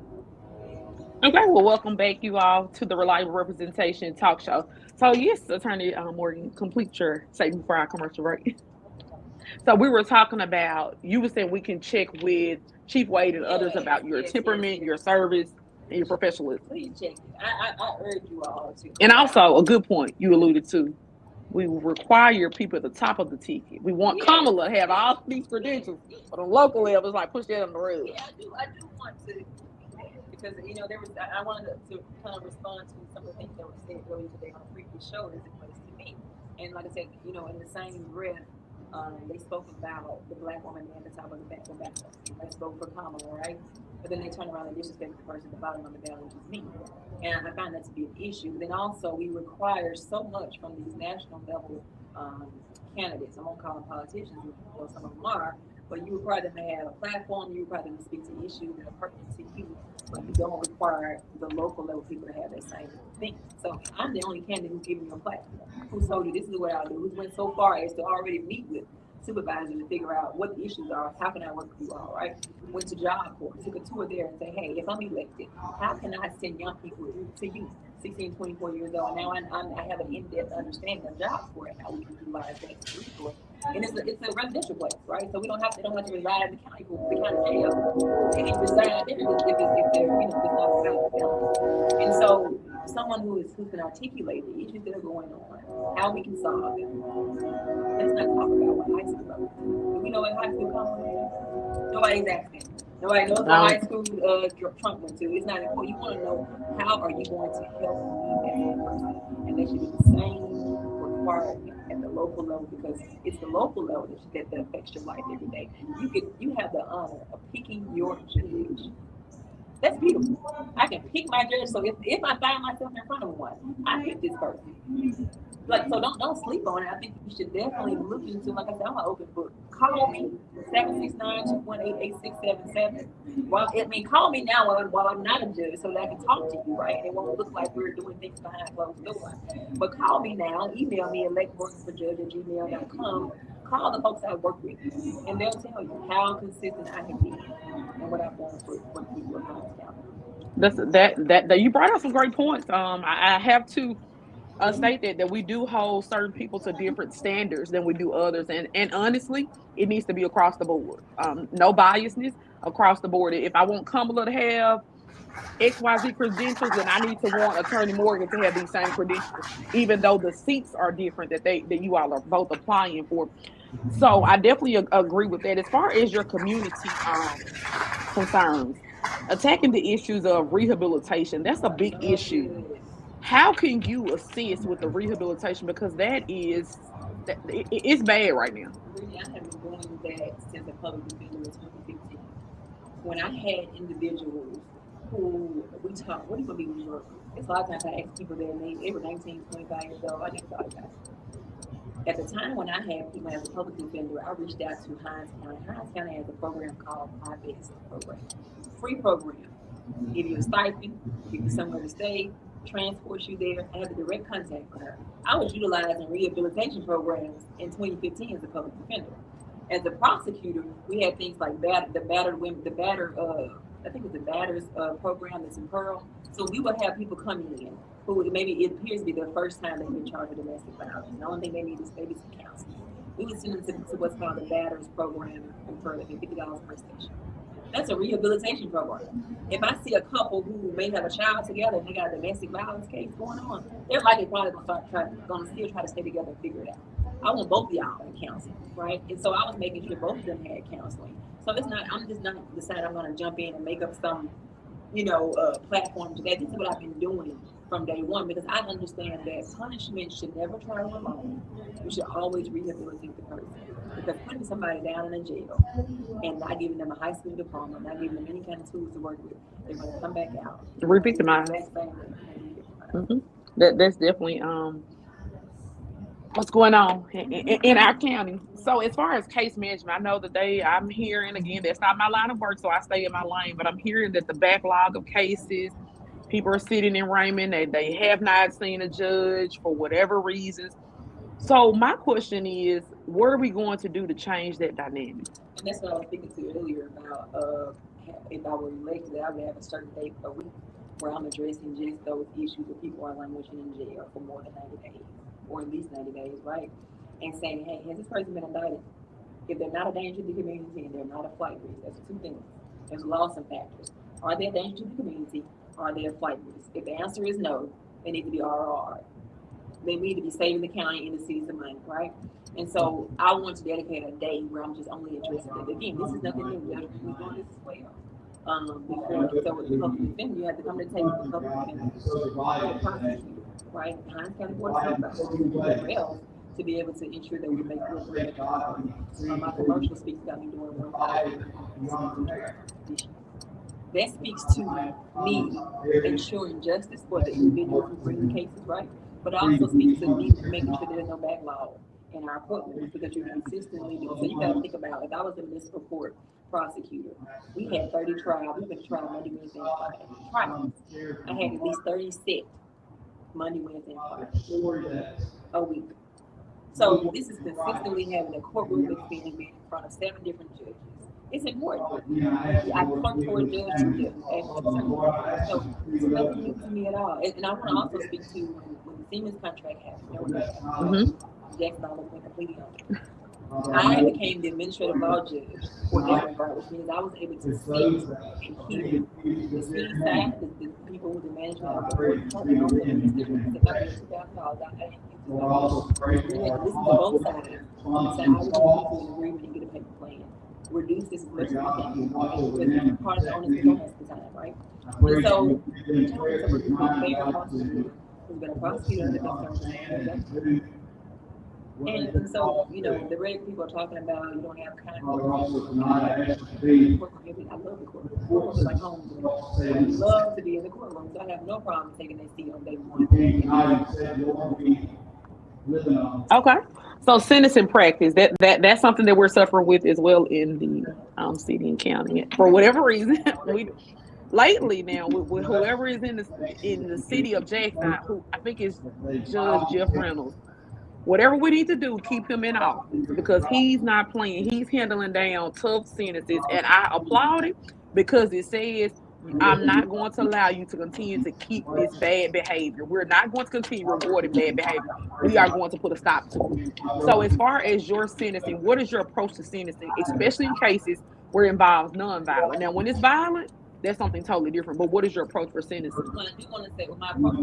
Okay, well, welcome back, you all, to the Reliable Representation Talk Show. So, yes, Attorney Morgan, complete your statement before our commercial break. So, we were talking about, you were saying we can check with Chief Wade and others about your temperament, your service, and your professionalism. Please check it. I urge you all to. And also, a good point you alluded to, We require people at the top of the ticket. We want Kamala to have all these credentials, but on local level, it's like push that on the rug. Yeah, I do want to because there was I wanted to kind of respond to some of the things that were said earlier today on a previous show as it relates to me. And like I said, in the same breath, they spoke about the black woman at the top of the back. Let's vote for Kamala, right? But then they turn around and disrespect the person at the bottom of the ballot, which is me. And I find that to be an issue. Then also, we require so much from these national level candidates. I won't call them politicians, though some of them are. But you require them to have a platform. You require them to speak to issues that are pertinent to you. But you don't require the local level people to have that same thing. So I'm the only candidate who's giving you a platform. Who told you this is what I'll do? Who went so far as to already meet with supervisors to figure out what the issues are, how can I work with you all, right? Went to Job Corps, took a tour there and say, hey, if I'm elected, how can I send young people to you, 16, 24 years old? Now I have an in-depth understanding of Job Corps and how we can utilize that as a resource. And it's a residential place, right? So they don't have to reside in the county jail. They can reside there if they're if it's not available. And so someone who can articulate the issues that are going on, how we can solve them. Let's not talk about what high school level. Do we know what high school comes? Nobody's asking. Nobody knows what high school Trump went to. It's not important. You want to know how are you going to help me as a person, and they should be the same requirement at the local level because it's the local level that affects your life every day. You have the honor of picking your judge. That's beautiful. I can pick my judge. So if I find myself in front of one, I pick this person. So don't sleep on it. I think you should definitely look into, like I said, I'm an open book. Call me 769-218-8677. Call me now while I'm not a judge so that I can talk to you, right? And it won't look like we're doing things behind closed doors. But call me now, email me at electworksforjudge@gmail.com. Call the folks I work with, and they'll tell you how consistent I can be and what I've done for people in Holmes County. That you brought up some great points. I have to state that we do hold certain people to different standards than we do others, and honestly, it needs to be across the board. No biasness across the board. If I want Kamala to have XYZ credentials, then I need to want Attorney Morgan to have these same credentials, even though the seats are different that you all are both applying for. So I definitely agree with that. As far as your community concerns, attacking the issues of rehabilitation, that's a big issue. How can you assist with the rehabilitation? Because it's bad right now. Really, I have been doing that since the public defender in 2015. When I had individuals who we talk, what are you going to be New York? It's a lot of times I ask people their name. They were 19, 25 years old. I didn't talk about it. At the time when I had people as a public defender, I reached out to Hinds County. Hinds County has a program called IBEST program. Free program. Give you a stipend, give you somewhere to stay, transport you there. I had a direct contact with her. I was utilizing rehabilitation programs in 2015 as a public defender. As a prosecutor, we had things like the battered women, I think it's the batters program that's in Pearl. So we would have people coming in who maybe it appears to be their first time they've been charged with domestic violence. The only thing they need is maybe some counseling. We would send them to what's called the batters program in Pearl, $50 per station. That's a rehabilitation program. If I see a couple who may have a child together and they got a domestic violence case going on, they're likely probably going to still try to stay together and figure it out. I want both of y'all in counseling, right? And so I was making sure both of them had counseling. So I'm just not deciding I'm going to jump in and make up some, platform today. This is what I've been doing from day one because I understand that punishment should never travel alone. We should always rehabilitate the person. Because putting somebody down in a jail and not giving them a high school diploma, not giving them any kind of tools to work with, they're going to come back out. Re-victimize. Mm-hmm. That's definitely what's going on in our county. So as far as case management, I know I'm hearing, again, that's not my line of work, so I stay in my lane, but I'm hearing that the backlog of cases, people are sitting in Raymond, they have not seen a judge for whatever reasons. So my question is, what are we going to do to change that dynamic? And that's what I was speaking to earlier about if I were elected, I would have a certain day per week where I'm addressing just those issues that people are languishing in jail for more than 90 days, or at least 90 days, right? And saying, hey, has this person been indicted? If they're not a danger to the community and they're not a flight risk, that's two things. There's Lawson factors. Are they a danger to the community? Are they a flight risk? If the answer is no, they need to be RR. they need to be saving the county and the city some money, right? And so I want to dedicate a day where I'm just only interested in, again, this is nothing new. We're doing this as well. Before, so with the public defender, you have to come to the table with the public defender, the prosecutor, right? Hines County Board of Supervisors, else to be able to ensure that we make good work. My commercial speaks about me doing work. That speaks to me ensuring justice for the individuals who bring the cases, right? But also speaks to me making sure there's no backlog in our courtrooms because you're consistently doing. So you got to think about, if I was a municipal court prosecutor, we had 30 trials. We've been trying Monday, Wednesday, and Friday. Trials. I had at least 30 set Monday, Wednesday, and Friday a week. So this is consistently having a courtroom that's being in front of 7 different judges. It's important. I clerk for a judge too. So it's nothing new to me at all. And I want to also speak to when the Siemens contract happened. Jackson almost went completely on. I became the administrative law judge for that regard, which means I was able to see and hear the city staff, the people, the management of the court, the constituents, the $2,000. I didn't we had to listen to both sides and say, how we can come to an agreement and get a paper plan. Reduce this as much as we can. Because part of the owners don't have the time, right? And so, who's been a prosecutor that does and so, you know, the rate people are talking about, you don't have kind of, I love the courtroom. It's like home to me. I love to be in the courtroom, so I have no problem taking that seat on day one. Okay. So sentencing practice, that's something that we're suffering with as well in the city and county. For whatever reason, we lately now with whoever is in the city of Jackson, who I think is Judge Jeff Reynolds. Whatever we need to do, keep him in office because he's not playing. He's handling down tough sentences, and I applaud it because it says I'm not going to allow you to continue to keep this bad behavior. We're not going to continue rewarding bad behavior. We are going to put a stop to it. So as far as your sentencing, what is your approach to sentencing, especially in cases where it involves nonviolent? Now, when it's violent, that's something totally different. But what is your approach for sentencing? Well, I do want to say, well, my approach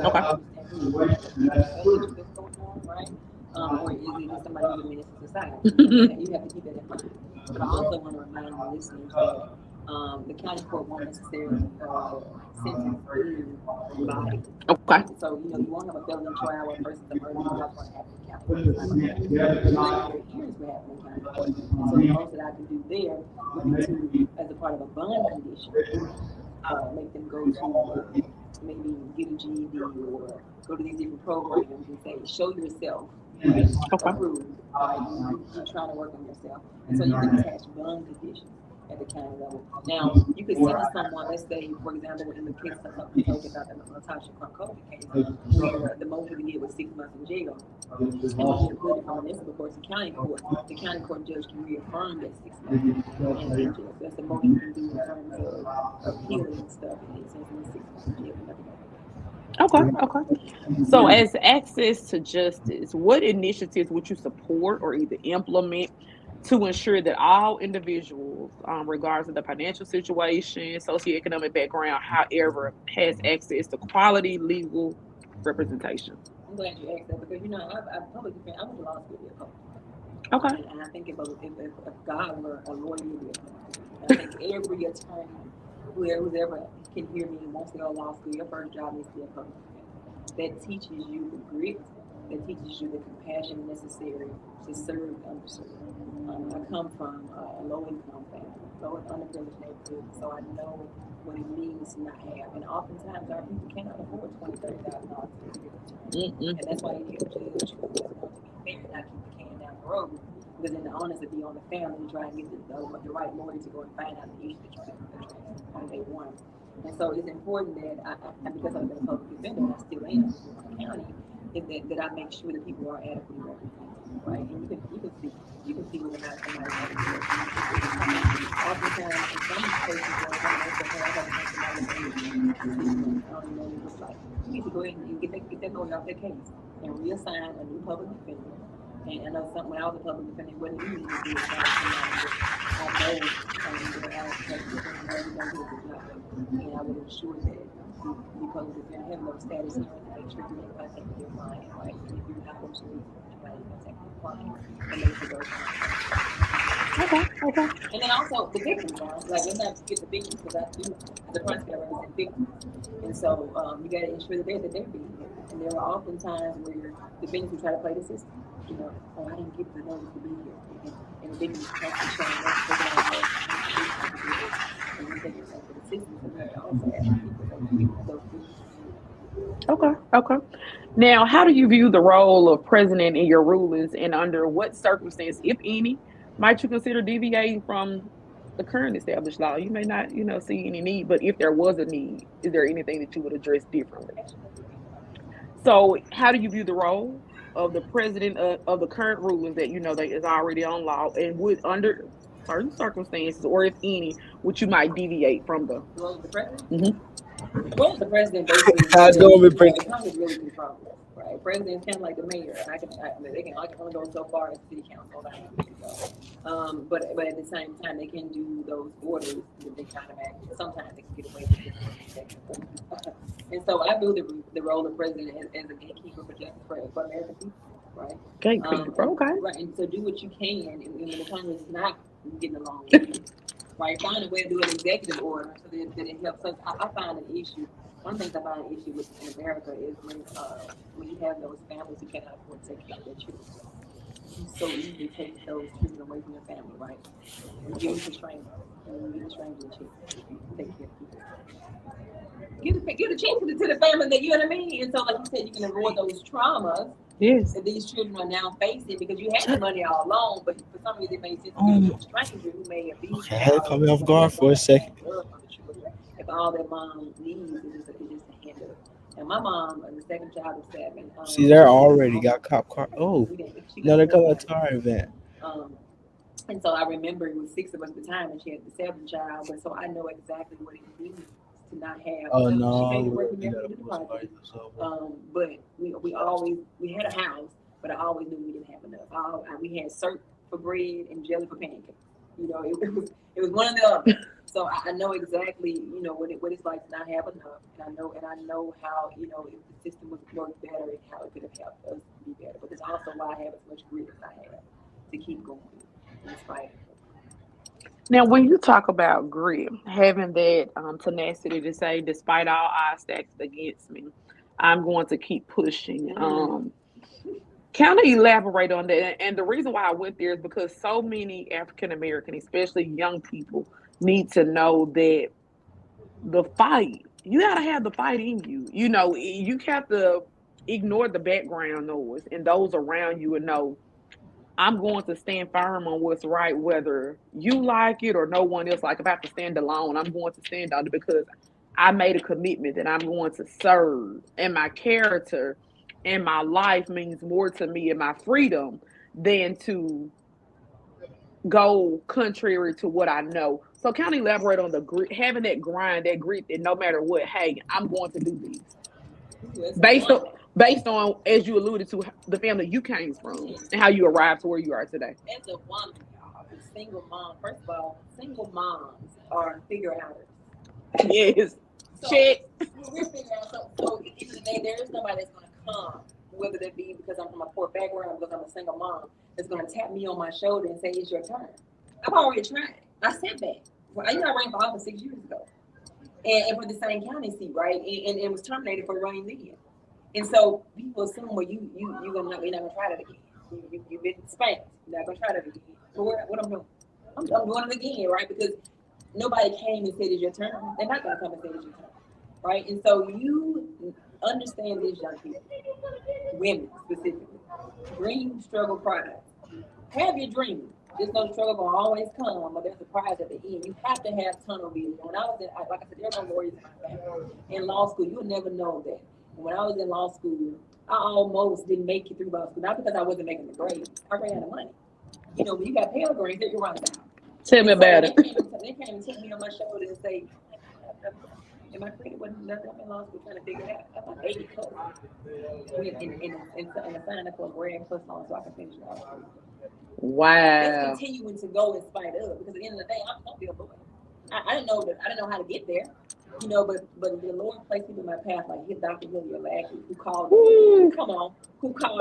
okay. Right? Or is it somebody who's a menace to society? You have to keep that in mind. But I also want to remind the listeners that the county court won't necessarily sentence the body. Okay. So, you know, you won't have a felony trial where a person's a murderer, that's going to happen in county. Hearings will happen in county court. So the most that I can do there would be to, as a part of a bond condition, make them go to maybe get a GED or go to these different programs and say, show yourself. Approved. You're trying to work on yourself. And so you can attach bond conditions at the county level. Now, you could sentence someone, let's say, for example, in the case of something talked about the Natasha Krokovic case, where the most we did was 6 months in jail. And when you put it from a municipal court to county court, the county court judge can reaffirm that 6 months in jail. That's the most you can do in terms of healing and stuff. And it's 6 months in jail. Okay. So as access to justice, what initiatives would you support or either implement to ensure that all individuals, regardless of the financial situation, socioeconomic background, however, has access to quality legal representation? I'm glad you asked that because, you know, I went to law school to be a coach. Okay. And I think if God were a lawyer, he'd be a coach. I think every attorney, who's ever can hear me and wants to go to law school, your first job is to be a coach. That teaches you the grit, that teaches you the compassion necessary to serve the underserved. I come from a low-income family, underprivileged neighborhood, so I know what it means to not have. And oftentimes our people cannot afford $20,000, $30,000 and that's why you need a judge who is going to be fair, not keep the can down the road. Because then the onus would be on the family to try and get the right lawyer to go and find out the issue that you're on day one. And so it's important that I because I've been a public defender and I still am in the county, is that I make sure that people are adequately represented, right? And you can see whether or not somebody oftentimes in some cases where you need to go ahead and get that lawyer off their case and reassign a new public defender And I know when I was a public defender, it wasn't easy to do it. But I know that I was public defender, everybody did a good job. And I would ensure that the public defender have no status here to make sure you're in contact with your client, right? And if you're not personally in contact with your client, and make sure those Okay. and then also the victims, like let's not forget the victims, because I do as a prosecutor represent victims, and so you got to ensure that they're being heard. And there are often times where the victims will try to play the system. You know, oh, I didn't get the notice to be here, and the victims have to show up, and we take yourself to the system, so you have to also ask people those Okay. Now, how do you view the role of president in your rulings, and under what circumstance, if any, might you consider deviating from the current established law? You may not, see any need, but if there was a need, is there anything that you would address differently? So, how do you view the role of the president of the current rulings that that is already on law, and would under certain circumstances, or if any, which you might deviate from the role of the president? Mhm. Well, the president basically How's it going, President? Congress really controls it, right? President's kind of like the mayor. I can only go so far as city council. But at the same time, they can do those orders that they kind of act. Sometimes they can get away with it. And so I view the role of the president as a gatekeeper for justice for American people, right? Gatekeeper, okay. Right, and so do what you can, and when the Congress is not getting along with you, right? Find a way to do an executive order so that it helps us. I find an issue. One thing I find an issue with in America is when you have those families who cannot afford to take care of their children. It's so easy to take those children away from their family, right? And give them to strangers. And give the stranger a chance. Take care of people. Give the chance to the family that, you know what I mean? And so, like you said, you can avoid those traumas. Yes. That these children are now facing because you had the money all along, but for some reason it made sense to give a stranger who may have been. Okay, I had to come off guard for a second. If all their mom needs is just a handle. And my mom, the second child of 7. See, they're already got cop car. Oh, no, they're coming to our event. And so I remember it was 6 of us at the time, and she had the 7th child. But so I know exactly what it means to not have. Oh she no! made it work with every project. But we had a house, but I always knew we didn't have enough. We had syrup for bread and jelly for pancakes. You know, it was one or the other. So I know exactly, what it's like to not have enough, and I know how, if the system was worked better, and how it could have helped us be better. But it's also why I have as much grit as I have to keep going in spite. Now, when you talk about grit, having that tenacity to say, despite all odds stacked against me, I'm going to keep pushing. Kind of elaborate on that. And the reason why I went there is because so many African American, especially young people, need to know that the fight, you got to have the fight in you. You have to ignore the background noise and those around you and know, I'm going to stand firm on what's right, whether you like it or no one else. Like, if I have to stand alone, I'm going to stand on it because I made a commitment that I'm going to serve, and my character and my life means more to me and my freedom than to go contrary to what I know. So kind of elaborate on the grit, having that grind, that grit, that no matter what, hey, I'm going to do this. Based on, as you alluded to, the family you came from and how you arrived to where you are today. As a woman, y'all, a single mom, first of all, single moms are figure-outers. Yes. So, Check. We're figuring out something. So, at the end of the day, there is nobody that's going to come, whether that be because I'm from a poor background, because I'm a single mom, that's going to tap me on my shoulder and say, it's your turn. I've already tried. I said that. Well, I ran for office 6 years ago. And for the same county seat, right? And it was terminated for running then. And so people assume, well, you're not gonna try that again. You've been spanked. You're not gonna try that again. So what I'm doing? I'm doing it again, right? Because nobody came and said it's your turn. They're not gonna come and say it's your turn, right? And so you understand these young people, women specifically, dream, struggle, prize. Have your dream. There's no struggle gonna always come, but there's a prize at the end. You have to have tunnel vision. When I was like I said, there's no lawyers in my family. In law school, you'll never know that. When I was in law school, I almost didn't make it through law school, not because I wasn't making the grades. I ran out of money. When you got Pell Grants, you're running out. Tell me about it. They came and took me on my shoulder and say, And my credit wasn't nothing. I'm in law school trying to figure it out. I'm like 80 plus. And I signed up for a grad plus loan so I can finish law school. That's Wow. continuing to go in spite of, because at the end of the day, I'm still a boy. I didn't know how to get there, you know. But the Lord placed people in my path, like his Dr. Julio Lackey, who called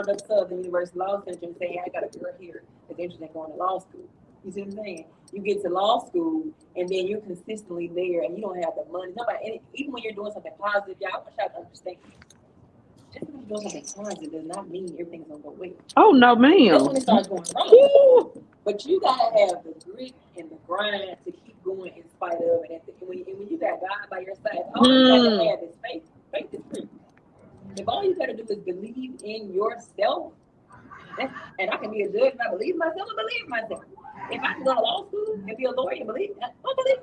up Southern University Law Center and said, hey, I got a girl here that's interested in going to law school. You see what I'm saying? You get to law school and then you're consistently there and you don't have the money. And even when you're doing something positive, y'all, I want y'all to understand. Just because you're doing something positive does not mean everything's gonna go well. Oh no, That's ma'am. when it starts going wrong. But you gotta have the grit and the grind to keep going in spite of it. And when you got God by your side, all you gotta have is faith. Faith is free. If all you gotta do is believe in yourself, and I can be a judge and I believe in myself, I believe in myself. If I can go to law school and be a lawyer and believe in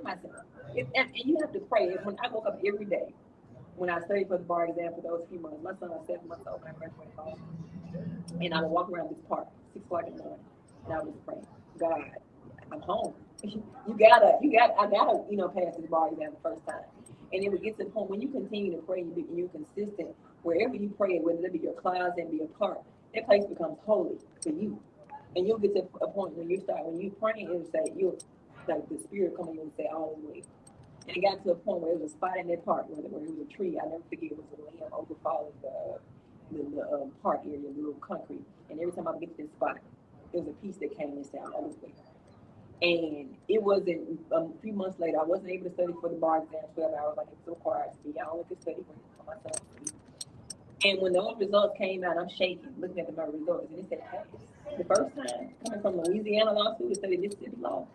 myself. And you have to pray. When I woke up every day, when I studied for the bar exam for those few months, my son was 7 months old when I graduated college. And I would walk around this park 6 o'clock in the morning, and I was praying, God, I'm home. I gotta, pass this bar exam the first time. And it would get to the point when you continue to pray, you're consistent. Wherever you pray, whether it be your closet and be a park, that place becomes holy for you. And you'll get to a point when you praying, it'll say like the spirit coming in and say all the way. And it got to a point where it was a spot in that park where it was a tree. I never forget, it was a limb overfalling the park area, the little concrete. And every time I would get to this spot, there was a piece that came and said, all the way. And it wasn't a few months later, I wasn't able to study for the bar exam 12 hours like it was required to be. I only could study for my son. And when those results came out, I'm shaking, looking at my results, and it said, hey, the first time coming from Louisiana law school to study Mississippi law,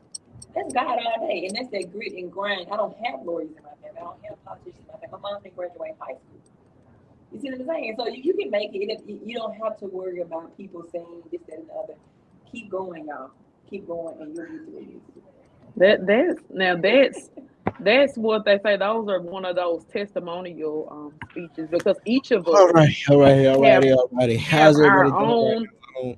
that's God all day, and that's that grit and grind. I don't have lawyers in my family. I don't have politicians in my family. My mom didn't graduate high school. You see what I'm saying? So you can make it. You don't have to worry about people saying this, that, and the other. Keep going, y'all. Keep going, and you'll get to where you need to. That's what they say. Those are one of those testimonial speeches, because each of us Alrighty. have How's our everybody own doing?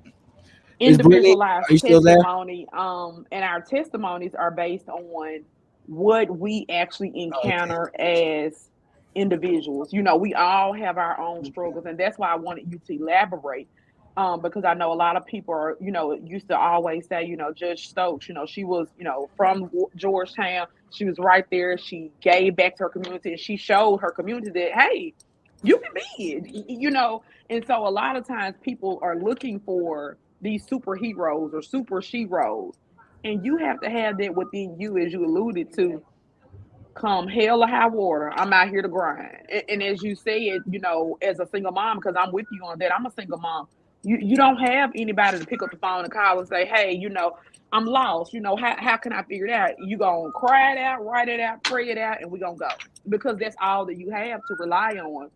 Is Brittany, individualized are you still there? testimony, and our testimonies are based on what we actually encounter as individuals. We all have our own struggles, and that's why I wanted you to elaborate, because I know a lot of people are, used to always say, Judge Stokes, she was, from Georgetown. She was right there. She gave back to her community, and she showed her community that, hey, you can be it, And so a lot of times people are looking for these superheroes or super sheroes, and you have to have that within you, as you alluded to. Come hell or high water, I'm out here to grind. And as you said, as a single mom, because I'm with you on that, I'm a single mom. You don't have anybody to pick up the phone and call and say, hey, I'm lost. How can I figure it out? You gonna cry it out, write it out, pray it out, and we gonna go, because that's all that you have to rely on.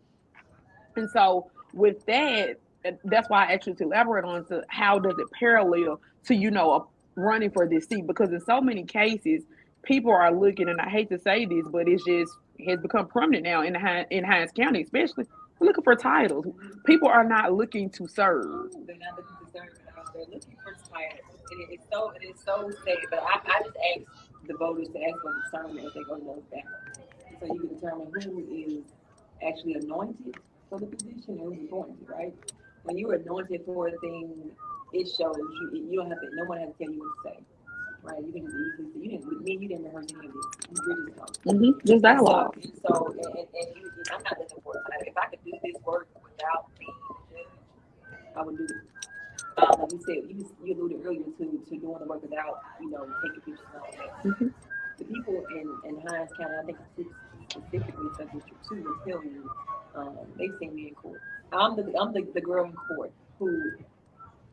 And so with that, that's why I actually to elaborate on to how does it parallel to running for this seat, because in so many cases people are looking, and I hate to say this, but it's just has become prominent now in Hinds County, especially looking for titles. People are not looking to serve. They're not looking to serve at all. They're looking for titles. And it's so sad. But I just ask the voters to ask for discernment as they go to those ballots. So you can determine who is actually anointed for the position and who's appointed, right? When you're anointed for a thing, it shows you don't have to, no one has to tell you what to say. Right, you can just easily see. You didn't rehearse any of this. You really don't. Just dialogue. And I'm not looking for a title. If I could do this work without being a judge, I would do it. Like you said, you alluded earlier to doing the work without, taking pictures and all that. The people in Hinds County, I think specifically Subdistrict 2, will tell you, they've seen me in court. I'm the girl in court who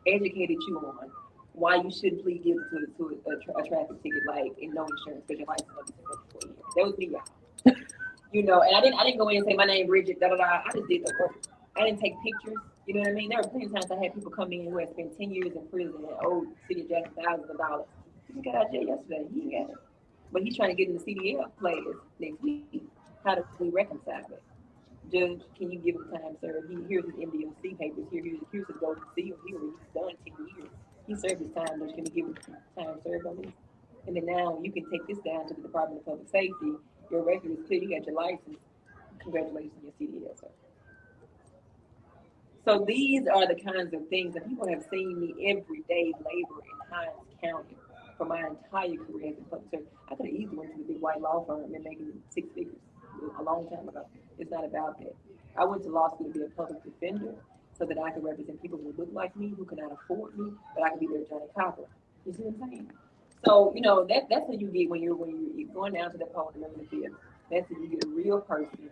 educated you on why you shouldn't plead guilty to a traffic ticket, like, in no insurance, because your license will be suspended for a year. That was me, y'all. And I didn't go in and say my name Bridget, da da da. I just did the work. I didn't take pictures. You know what I mean? There were plenty of times I had people come in who had spent 10 years in prison and owed City of Jackson thousands of dollars. He got out of jail yesterday. He got it. But he's trying to get in the CDL players next week. How do we reconcile it? Judge, can you give him time, sir? Here's his MDOC papers. Here's his go to see him. He's done 10 years. He served his time, but can you give him time served on this? And then now you can take this down to the Department of Public Safety Your record is clear. You got your license. Congratulations on your CDL, sir. So these are the kinds of things that people have seen me every day labor in Hinds County for my entire career as a public servant. I could have easily went to the big white law firm and making 6 figures a long time ago. It's not about that. I went to law school to be a public defender so that I could represent people who look like me, who cannot afford me, but I could be their Johnny Copper. You see what I'm saying? So, that's what you get when you're going down to the podium in the field. That's when you get a real person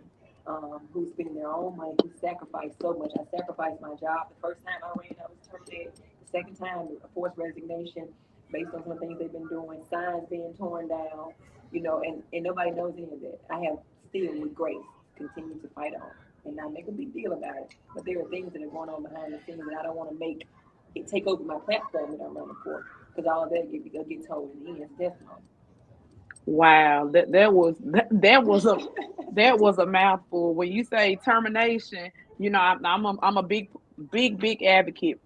who's spending their own money, who sacrificed so much. I sacrificed my job. The first time I ran, I was terminated. The second time, a forced resignation based on some things they've been doing, signs being torn down, and nobody knows any of that. I have still, with grace, continued to fight on and not make a big deal about it. But there are things that are going on behind the scenes that I don't want to make it take over my platform that I'm running for, because all of that get told in the end is testimony. Wow, that was a mouthful. When you say termination, I'm a big advocate.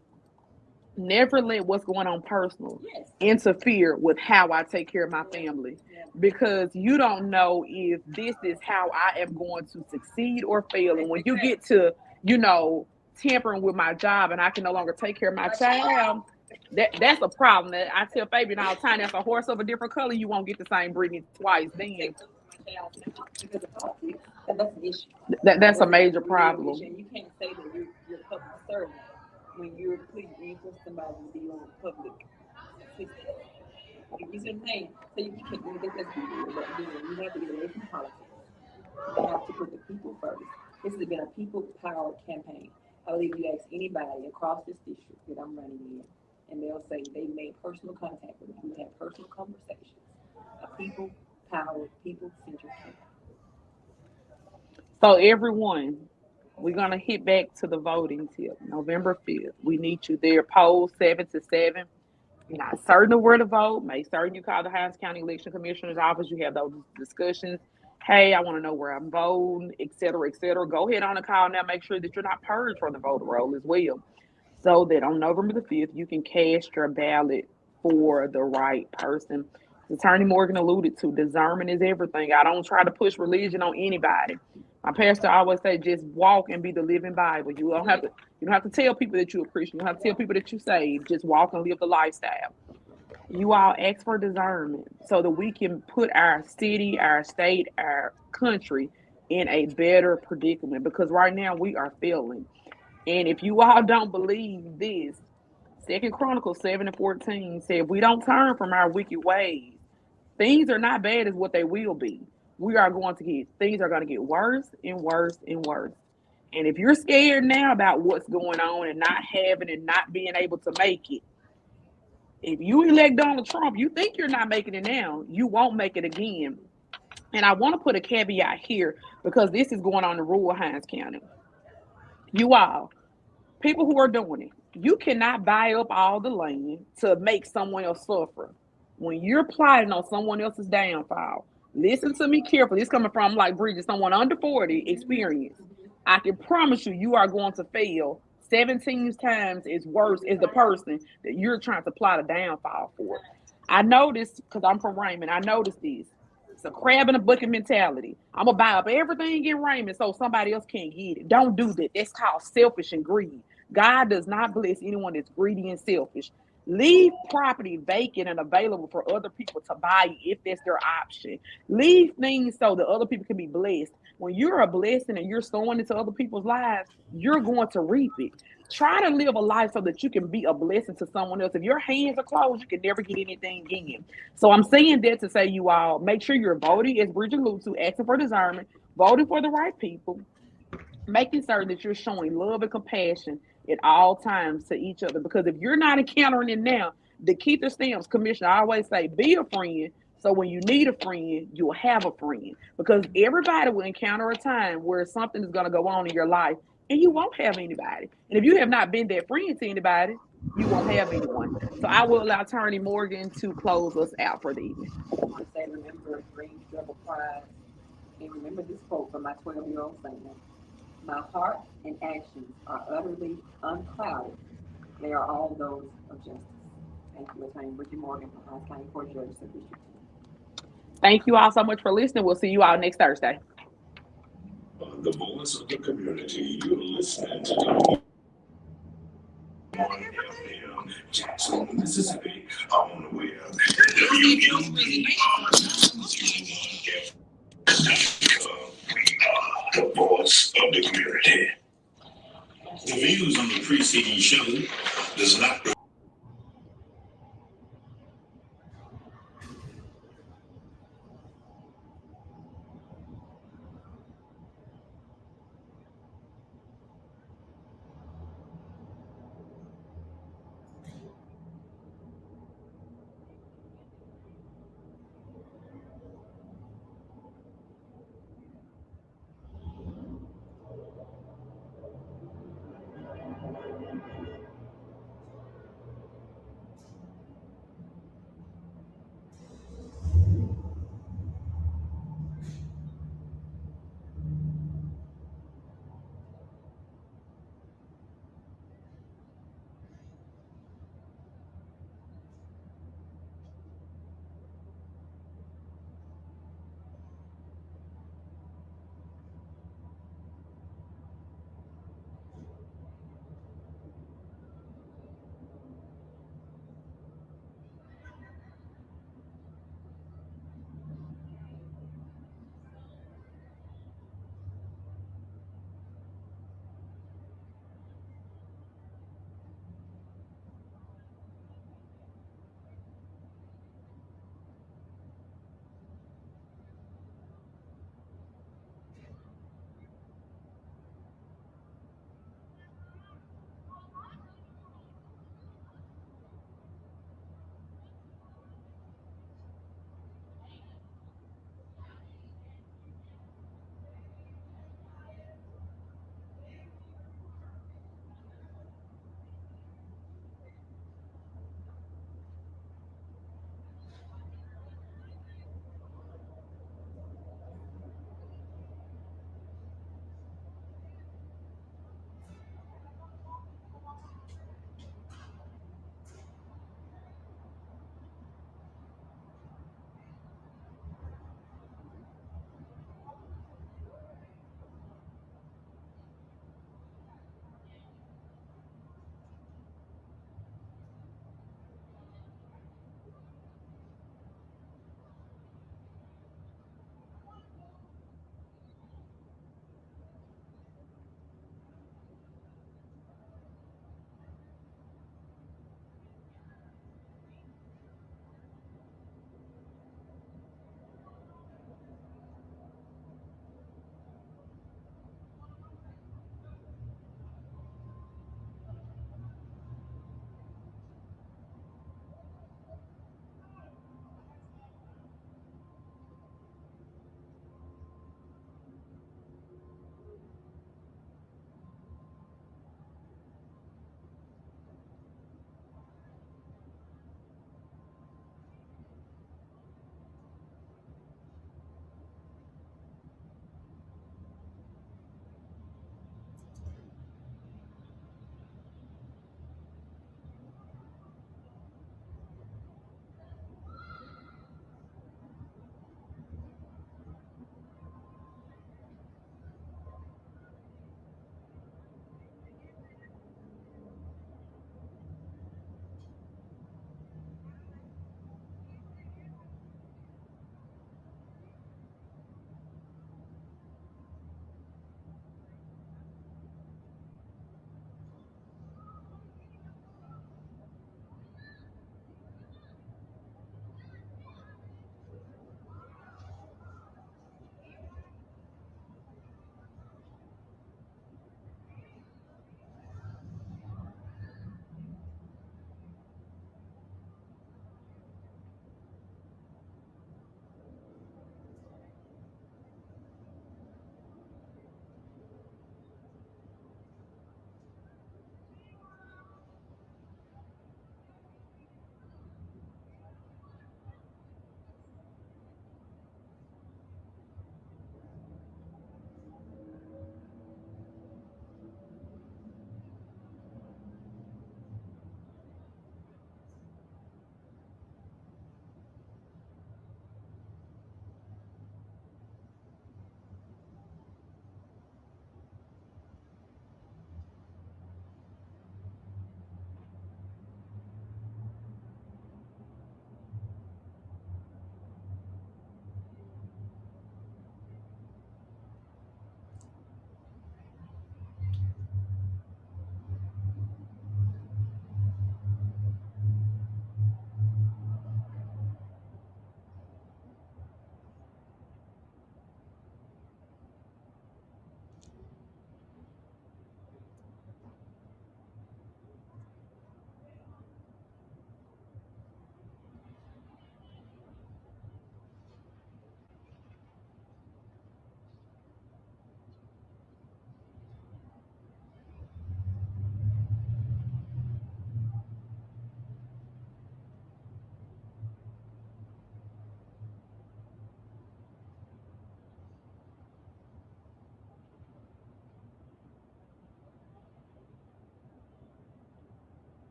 Never let what's going on personal interfere with how I take care of my family, because you don't know if this is how I am going to succeed or fail. And when you get to, tampering with my job and I can no longer take care of my child, that's a problem. That I tell Fabian all the time, that's a horse of a different color. You won't get the same breeding twice. Then That's an issue. That's a major problem. You can't say that you're a public servant when you're pleading for somebody to be on public assistance. You see what I'm saying? So you can't do this. You have to get away from politics. You have to put the people first. This has been a people-powered campaign. I believe you ask anybody across this district that I'm running in, and they'll say they made personal contact with me. We had personal conversations. A people-powered, people-centered campaign. So everyone, we're gonna hit back to the voting tip. November 5th. We need you there. Poll 7 to 7. You're not certain of where to vote. Make certain you call the Hinds County Election Commissioner's office. You have those discussions. Hey, I want to know where I'm voting, et cetera, et cetera. Go ahead on the call now. Make sure that you're not purged from the voter roll as well, so that on November the 5th, you can cast your ballot for the right person. Attorney Morgan alluded to, discernment is everything. I don't try to push religion on anybody. My pastor always say, just walk and be the living Bible. You don't have to tell people that you're a Christian. You don't have to tell people that you're saved. Just walk and live the lifestyle. You all ask for discernment so that we can put our city, our state, our country in a better predicament, because right now we are failing. And if you all don't believe this, 2 Chronicles 7 and 14 said, we don't turn from our wicked ways, things are not bad as what they will be. Things are going to get worse and worse and worse. And if you're scared now about what's going on and not having and not being able to make it, if you elect Donald Trump, you think you're not making it now, you won't make it again. And I want to put a caveat here, because this is going on in rural Hinds County. You all, people who are doing it, you cannot buy up all the land to make someone else suffer. When you're plotting on someone else's downfall, listen to me carefully. This coming from, like Bridget, someone under 40 experience. I can promise you are going to fail 17 times as worse as the person that you're trying to plot a downfall for. I noticed, because I'm from Raymond, I noticed this. It's a crab in a bucket mentality. I'm going to buy up everything in Raymond so somebody else can't get it. Don't do that. That's called selfish and greed. God does not bless anyone that's greedy and selfish. Leave property vacant and available for other people to buy if that's their option. Leave things so that other people can be blessed. When you're a blessing and you're sowing into other people's lives, you're going to reap it. Try to live a life so that you can be a blessing to someone else. If your hands are closed, you can never get anything in. So I'm saying that to say, you all, make sure you're voting, as Bridget alluded to, asking for discernment, voting for the right people, making certain that you're showing love and compassion at all times to each other. Because if you're not encountering it now, the Keith Stamps Commissioner always say, be a friend. So when you need a friend, you'll have a friend. Because everybody will encounter a time where something is going to go on in your life and you won't have anybody. And if you have not been that friend to anybody, you won't have anyone. So I will allow Attorney Morgan to close us out for the evening. I want to say, remember, bring double pride. And remember this quote from my 12-year-old son. My heart and actions are utterly unclouded. They are all those of justice. Thank you, Attorney Bridget Morgan from Hinds County Court Judge, District 2. Thank you all so much for listening. We'll see you all next Thursday. The voice of the community. You're listening to WFM Jackson, Mississippi, on the web. The voice of the community. The views on the preceding show does not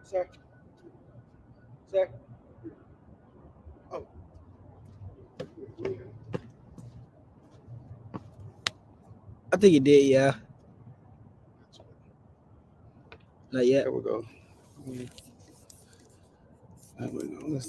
Sir? Sir? Oh. I think it did, yeah. Not yet. There we go. There we go.